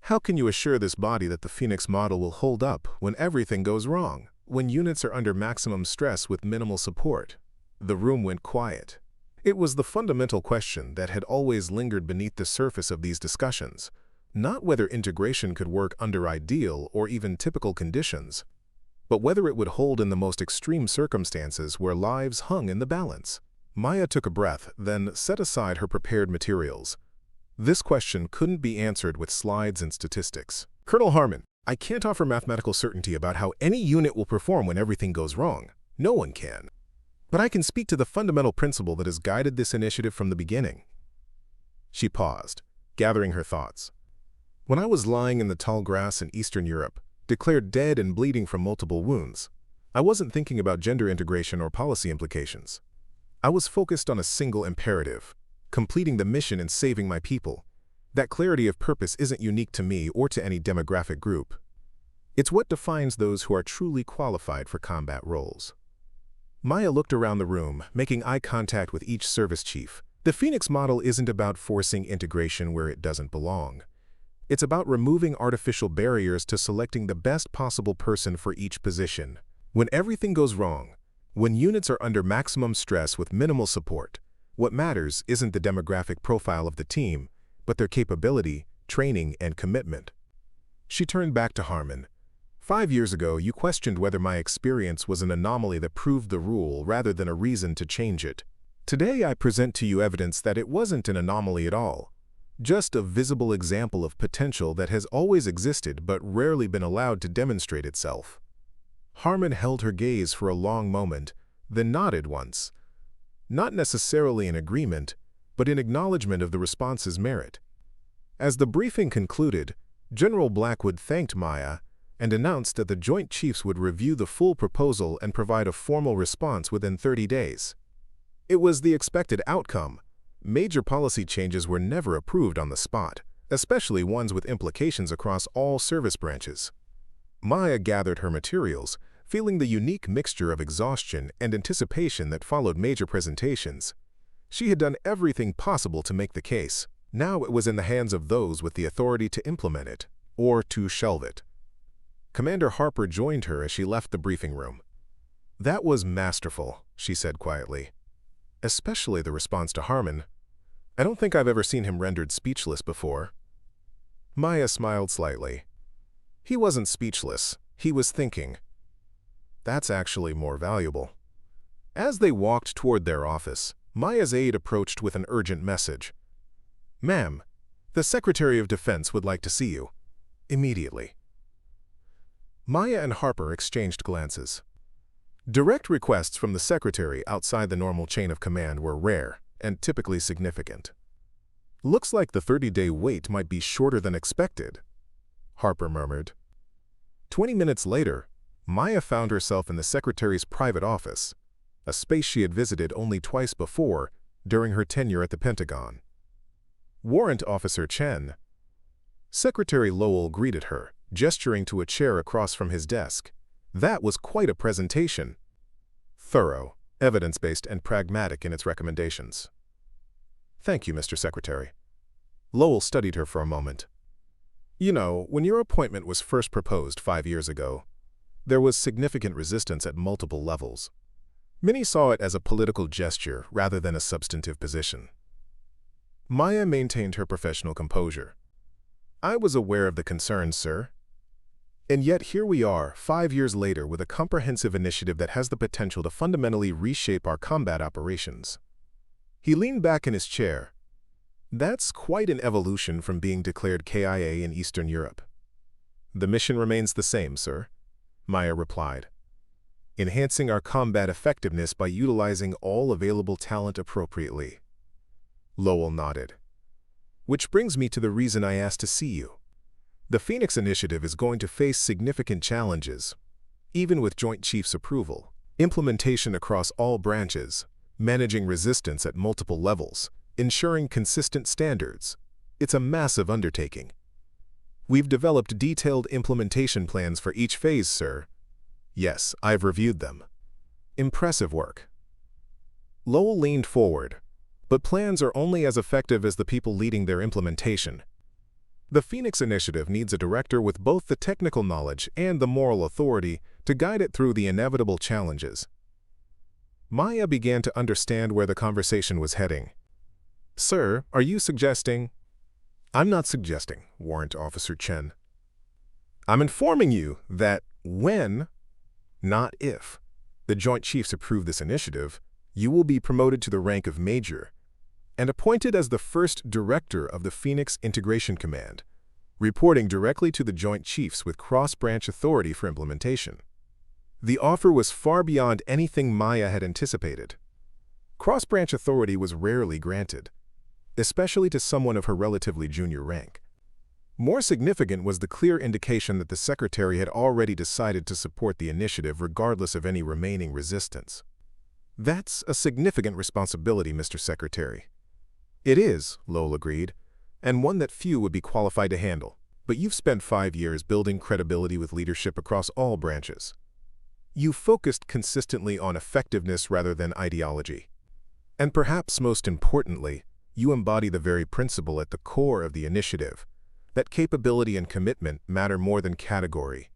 How can you assure this body that the Phoenix model will hold up when everything goes wrong, when units are under maximum stress with minimal support?" The room went quiet. It was the fundamental question that had always lingered beneath the surface of these discussions, not whether integration could work under ideal or even typical conditions, but whether it would hold in the most extreme circumstances where lives hung in the balance. Maya took a breath, then set aside her prepared materials. This question couldn't be answered with slides and statistics. "Colonel Harmon, I can't offer mathematical certainty about how any unit will perform when everything goes wrong. No one can. But I can speak to the fundamental principle that has guided this initiative from the beginning." She paused, gathering her thoughts. "When I was lying in the tall grass in Eastern Europe, declared dead and bleeding from multiple wounds, I wasn't thinking about gender integration or policy implications. I was focused on a single imperative: completing the mission and saving my people. That clarity of purpose isn't unique to me or to any demographic group. It's what defines those who are truly qualified for combat roles." Maya looked around the room, making eye contact with each service chief. The Phoenix model isn't about forcing integration where it doesn't belong. It's about removing artificial barriers to selecting the best possible person for each position. When everything goes wrong, when units are under maximum stress with minimal support, what matters isn't the demographic profile of the team, but their capability, training, and commitment. She turned back to Harmon. "5 years ago, you questioned whether my experience was an anomaly that proved the rule rather than a reason to change it. Today, I present to you evidence that it wasn't an anomaly at all, just a visible example of potential that has always existed but rarely been allowed to demonstrate itself." Harmon held her gaze for a long moment, then nodded once. Not necessarily in agreement, but in acknowledgement of the response's merit. As the briefing concluded, General Blackwood thanked Maya and announced that the Joint Chiefs would review the full proposal and provide a formal response within 30 days. It was the expected outcome. Major policy changes were never approved on the spot, especially ones with implications across all service branches. Maya gathered her materials, feeling the unique mixture of exhaustion and anticipation that followed major presentations. She had done everything possible to make the case. Now it was in the hands of those with the authority to implement it, or to shelve it. Commander Harper joined her as she left the briefing room. "That was masterful," she said quietly. "Especially the response to Harmon. I don't think I've ever seen him rendered speechless before." Maya smiled slightly. "He wasn't speechless. He was thinking." That's actually more valuable. As they walked toward their office, Maya's aide approached with an urgent message. "Ma'am, the Secretary of Defense would like to see you. Immediately." Maya and Harper exchanged glances. Direct requests from the Secretary outside the normal chain of command were rare and typically significant. "Looks like the 30-day wait might be shorter than expected," Harper murmured. 20 minutes later, Maya found herself in the Secretary's private office, a space she had visited only twice before during her tenure at the Pentagon. Warrant Officer Chen. Secretary Lowell greeted her, gesturing to a chair across from his desk. That was quite a presentation. Thorough, evidence-based, and pragmatic in its recommendations. "Thank you, Mr. Secretary." Lowell studied her for a moment. "You know, when your appointment was first proposed 5 years ago, There was significant resistance at multiple levels. Many saw it as a political gesture rather than a substantive position. Maya maintained her professional composure. "I was aware of the concerns, sir. And yet here we are, 5 years later, with a comprehensive initiative that has the potential to fundamentally reshape our combat operations." He leaned back in his chair. "That's quite an evolution from being declared KIA in Eastern Europe." "The mission remains the same, sir," Maya replied. "Enhancing our combat effectiveness by utilizing all available talent appropriately." Lowell nodded. "Which brings me to the reason I asked to see you. The Phoenix Initiative is going to face significant challenges, even with Joint Chiefs' approval. Implementation across all branches, managing resistance at multiple levels, ensuring consistent standards. It's a massive undertaking. We've developed detailed implementation plans for each phase, sir." "Yes, I've reviewed them." "Impressive work." Lowell leaned forward. "But plans are only as effective as the people leading their implementation. The Phoenix Initiative needs a director with both the technical knowledge and the moral authority to guide it through the inevitable challenges." Maya began to understand where the conversation was heading. "Sir, are you suggesting—" "I'm not suggesting, Warrant Officer Chen. I'm informing you that when, not if, the Joint Chiefs approve this initiative, you will be promoted to the rank of Major and appointed as the first Director of the Phoenix Integration Command, reporting directly to the Joint Chiefs with cross-branch authority for implementation." The offer was far beyond anything Maya had anticipated. Cross-branch authority was rarely granted, especially to someone of her relatively junior rank. More significant was the clear indication that the Secretary had already decided to support the initiative regardless of any remaining resistance. "That's a significant responsibility, Mr. Secretary." "It is," Lowell agreed, "and one that few would be qualified to handle. But you've spent 5 years building credibility with leadership across all branches. You focused consistently on effectiveness rather than ideology. And perhaps most importantly, you embody the very principle at the core of the initiative, that capability and commitment matter more than category."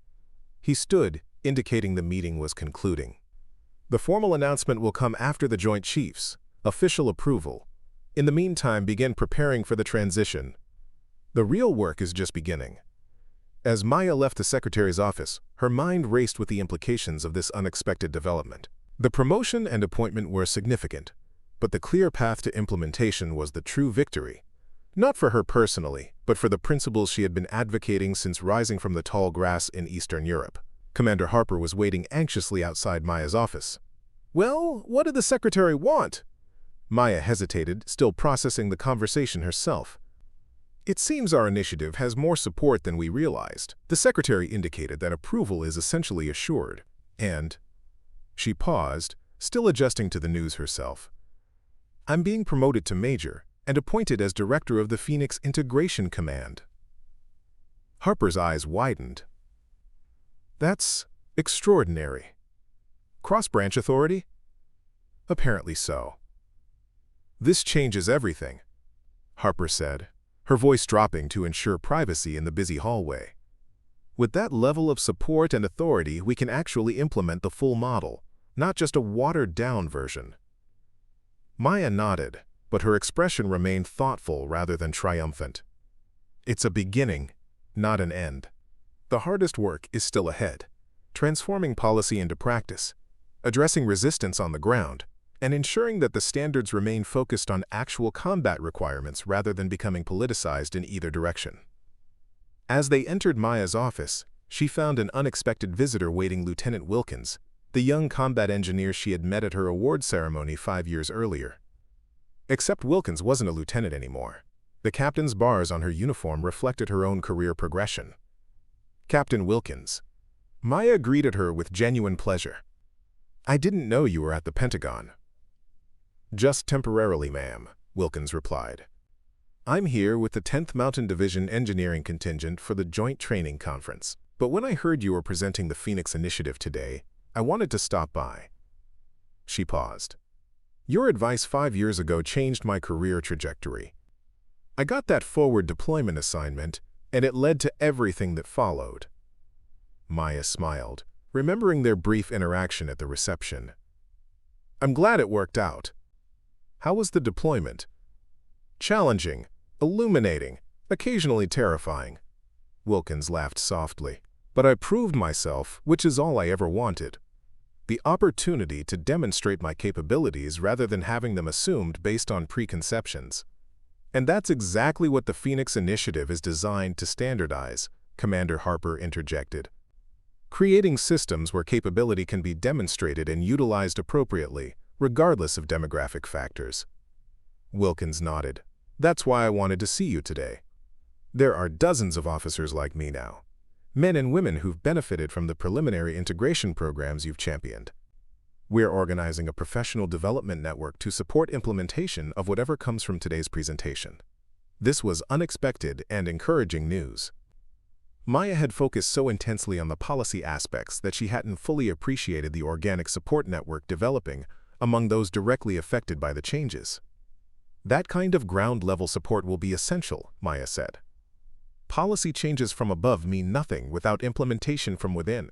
He stood, indicating the meeting was concluding. "The formal announcement will come after the Joint Chiefs, official approval. In the meantime, begin preparing for the transition. The real work is just beginning." As Maya left the Secretary's office, her mind raced with the implications of this unexpected development. The promotion and appointment were significant, but the clear path to implementation was the true victory. Not for her personally, but for the principles she had been advocating since rising from the tall grass in Eastern Europe. Commander Harper was waiting anxiously outside Maya's office. "Well, what did the Secretary want?" Maya hesitated, still processing the conversation herself. "It seems our initiative has more support than we realized." The Secretary indicated that approval is essentially assured, and she paused, still adjusting to the news herself. "I'm being promoted to Major and appointed as Director of the Phoenix Integration Command." Harper's eyes widened. "That's extraordinary. Cross-branch authority?" "Apparently so." "This changes everything," Harper said, her voice dropping to ensure privacy in the busy hallway. "With that level of support and authority, we can actually implement the full model, not just a watered-down version." Maya nodded, but her expression remained thoughtful rather than triumphant. "It's a beginning, not an end. The hardest work is still ahead, transforming policy into practice, addressing resistance on the ground, and ensuring that the standards remain focused on actual combat requirements rather than becoming politicized in either direction." As they entered Maya's office, she found an unexpected visitor waiting: Lieutenant Wilkins, the young combat engineer she had met at her award ceremony 5 years earlier. Except Wilkins wasn't a lieutenant anymore. The captain's bars on her uniform reflected her own career progression. "Captain Wilkins." Maya greeted her with genuine pleasure. "I didn't know you were at the Pentagon." "Just temporarily, ma'am," Wilkins replied. "I'm here with the 10th Mountain Division Engineering Contingent for the Joint Training Conference. But when I heard you were presenting the Phoenix Initiative today, I wanted to stop by." She paused. "Your advice 5 years ago changed my career trajectory. I got that forward deployment assignment, and it led to everything that followed." Maya smiled, remembering their brief interaction at the reception. "I'm glad it worked out. How was the deployment?" "Challenging, illuminating, occasionally terrifying." Wilkins laughed softly. "But I proved myself, which is all I ever wanted. The opportunity to demonstrate my capabilities rather than having them assumed based on preconceptions. And that's exactly what the Phoenix Initiative is designed to standardize," Commander Harper interjected. "Creating systems where capability can be demonstrated and utilized appropriately, regardless of demographic factors." Wilkins nodded. "That's why I wanted to see you today. There are dozens of officers like me now. Men and women who've benefited from the preliminary integration programs you've championed. We're organizing a professional development network to support implementation of whatever comes from today's presentation." This was unexpected and encouraging news. Maya had focused so intensely on the policy aspects that she hadn't fully appreciated the organic support network developing among those directly affected by the changes. "That kind of ground-level support will be essential," Maya said. "Policy changes from above mean nothing without implementation from within."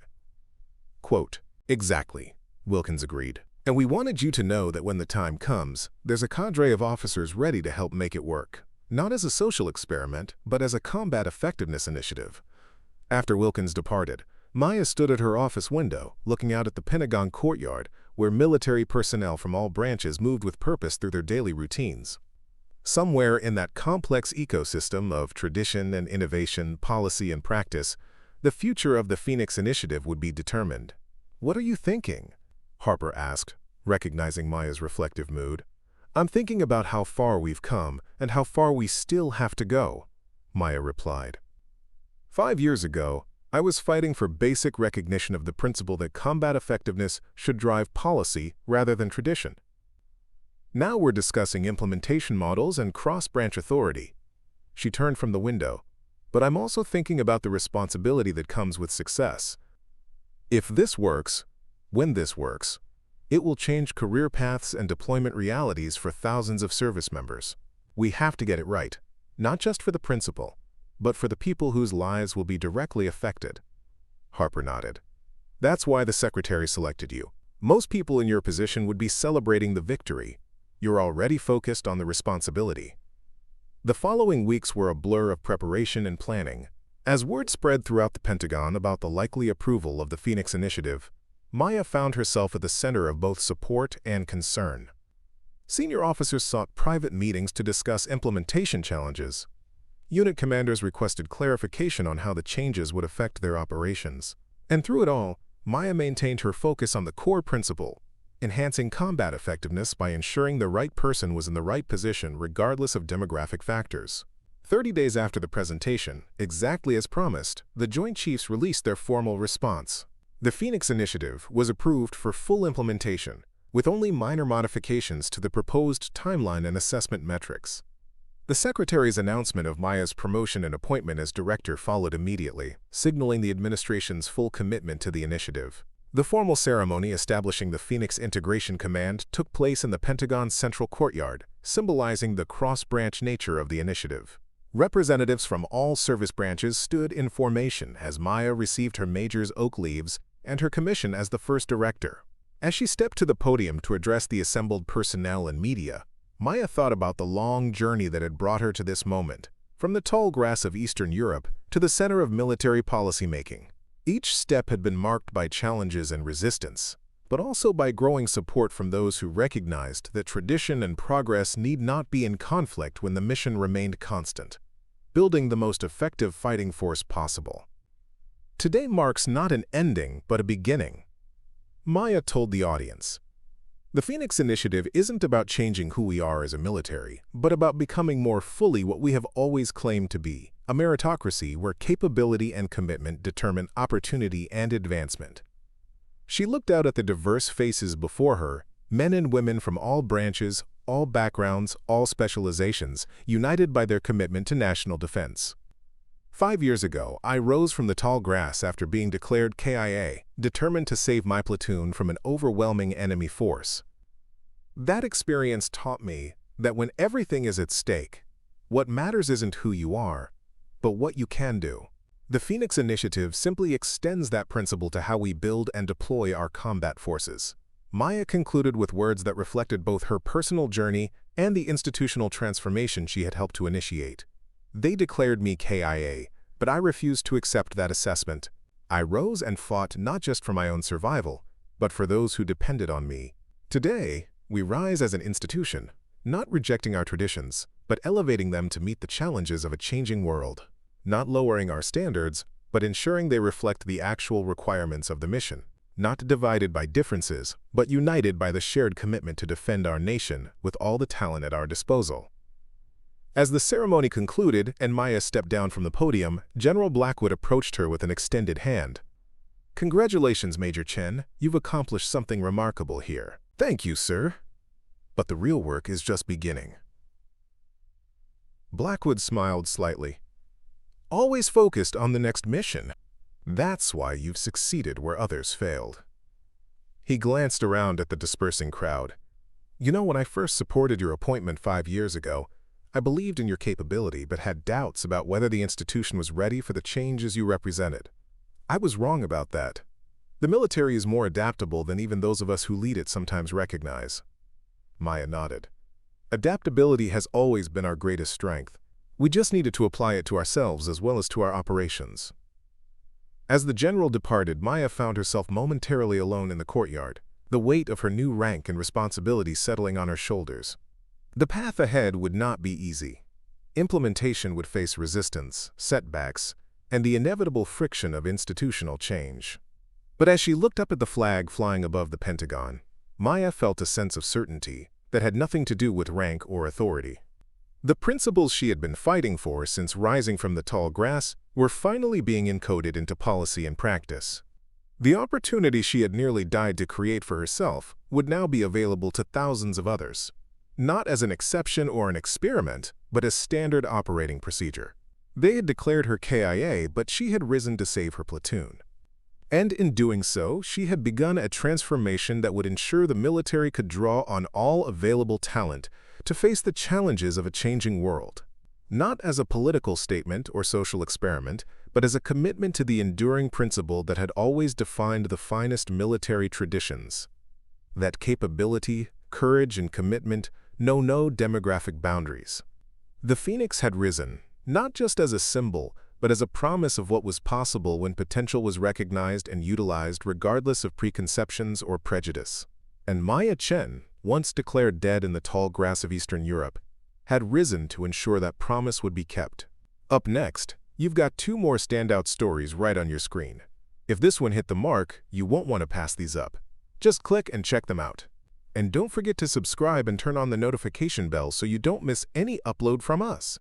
Quote, "Exactly," Wilkins agreed. "And we wanted you to know that when the time comes, there's a cadre of officers ready to help make it work, not as a social experiment, but as a combat effectiveness initiative." After Wilkins departed, Maya stood at her office window, looking out at the Pentagon courtyard, where military personnel from all branches moved with purpose through their daily routines. Somewhere in that complex ecosystem of tradition and innovation, policy and practice, the future of the Phoenix Initiative would be determined. "What are you thinking?" Harper asked, recognizing Maya's reflective mood. "I'm thinking about how far we've come and how far we still have to go," Maya replied. 5 years ago, I was fighting for basic recognition of the principle that combat effectiveness should drive policy rather than tradition. Now we're discussing implementation models and cross-branch authority." She turned from the window. "But I'm also thinking about the responsibility that comes with success. If this works, when this works, it will change career paths and deployment realities for thousands of service members. We have to get it right, not just for the principle, but for the people whose lives will be directly affected." Harper nodded. "That's why the Secretary selected you. Most people in your position would be celebrating the victory. You're already focused on the responsibility." The following weeks were a blur of preparation and planning. As word spread throughout the Pentagon about the likely approval of the Phoenix Initiative, Maya found herself at the center of both support and concern. Senior officers sought private meetings to discuss implementation challenges. Unit commanders requested clarification on how the changes would affect their operations. And through it all, Maya maintained her focus on the core principle: enhancing combat effectiveness by ensuring the right person was in the right position regardless of demographic factors. 30 days after the presentation, exactly as promised, the Joint Chiefs released their formal response. The Phoenix Initiative was approved for full implementation, with only minor modifications to the proposed timeline and assessment metrics. The Secretary's announcement of Maya's promotion and appointment as director followed immediately, signaling the administration's full commitment to the initiative. The formal ceremony establishing the Phoenix Integration Command took place in the Pentagon's central courtyard, symbolizing the cross-branch nature of the initiative. Representatives from all service branches stood in formation as Maya received her major's oak leaves and her commission as the first director. As she stepped to the podium to address the assembled personnel and media, Maya thought about the long journey that had brought her to this moment, from the tall grass of Eastern Europe to the center of military policymaking. Each step had been marked by challenges and resistance, but also by growing support from those who recognized that tradition and progress need not be in conflict when the mission remained constant, building the most effective fighting force possible. Today marks not an ending, but a beginning, Maya told the audience. The Phoenix Initiative isn't about changing who we are as a military, but about becoming more fully what we have always claimed to be, a meritocracy where capability and commitment determine opportunity and advancement. She looked out at the diverse faces before her, men and women from all branches, all backgrounds, all specializations, united by their commitment to national defense. 5 years ago, I rose from the tall grass after being declared KIA, determined to save my platoon from an overwhelming enemy force. That experience taught me that when everything is at stake, what matters isn't who you are, but what you can do. The Phoenix Initiative simply extends that principle to how we build and deploy our combat forces. Maya concluded with words that reflected both her personal journey and the institutional transformation she had helped to initiate. They declared me KIA, but I refused to accept that assessment. I rose and fought not just for my own survival, but for those who depended on me. Today, we rise as an institution, not rejecting our traditions, but elevating them to meet the challenges of a changing world. Not lowering our standards, but ensuring they reflect the actual requirements of the mission. Not divided by differences, but united by the shared commitment to defend our nation with all the talent at our disposal. As the ceremony concluded and Maya stepped down from the podium, General Blackwood approached her with an extended hand. "Congratulations, Major Chen. You've accomplished something remarkable here." "Thank you, sir. But the real work is just beginning." Blackwood smiled slightly. "Always focused on the next mission. That's why you've succeeded where others failed." He glanced around at the dispersing crowd. "You know, when I first supported your appointment 5 years ago, I believed in your capability but had doubts about whether the institution was ready for the changes you represented. I was wrong about that. The military is more adaptable than even those of us who lead it sometimes recognize." Maya nodded. "Adaptability has always been our greatest strength. We just needed to apply it to ourselves as well as to our operations." As the general departed, Maya found herself momentarily alone in the courtyard, the weight of her new rank and responsibility settling on her shoulders. The path ahead would not be easy. Implementation would face resistance, setbacks, and the inevitable friction of institutional change. But as she looked up at the flag flying above the Pentagon, Maya felt a sense of certainty that had nothing to do with rank or authority. The principles she had been fighting for since rising from the tall grass were finally being encoded into policy and practice. The opportunity she had nearly died to create for herself would now be available to thousands of others, not as an exception or an experiment, but as standard operating procedure. They had declared her KIA, but she had risen to save her platoon. And in doing so, she had begun a transformation that would ensure the military could draw on all available talent to face the challenges of a changing world, not as a political statement or social experiment, but as a commitment to the enduring principle that had always defined the finest military traditions. That capability, courage, and commitment know no demographic boundaries. The Phoenix had risen, not just as a symbol, but as a promise of what was possible when potential was recognized and utilized regardless of preconceptions or prejudice. And Maya Chen, once declared dead in the tall grass of Eastern Europe, had risen to ensure that promise would be kept. Up next, you've got 2 more standout stories right on your screen. If this one hit the mark, you won't want to pass these up. Just click and check them out. And don't forget to subscribe and turn on the notification bell so you don't miss any upload from us.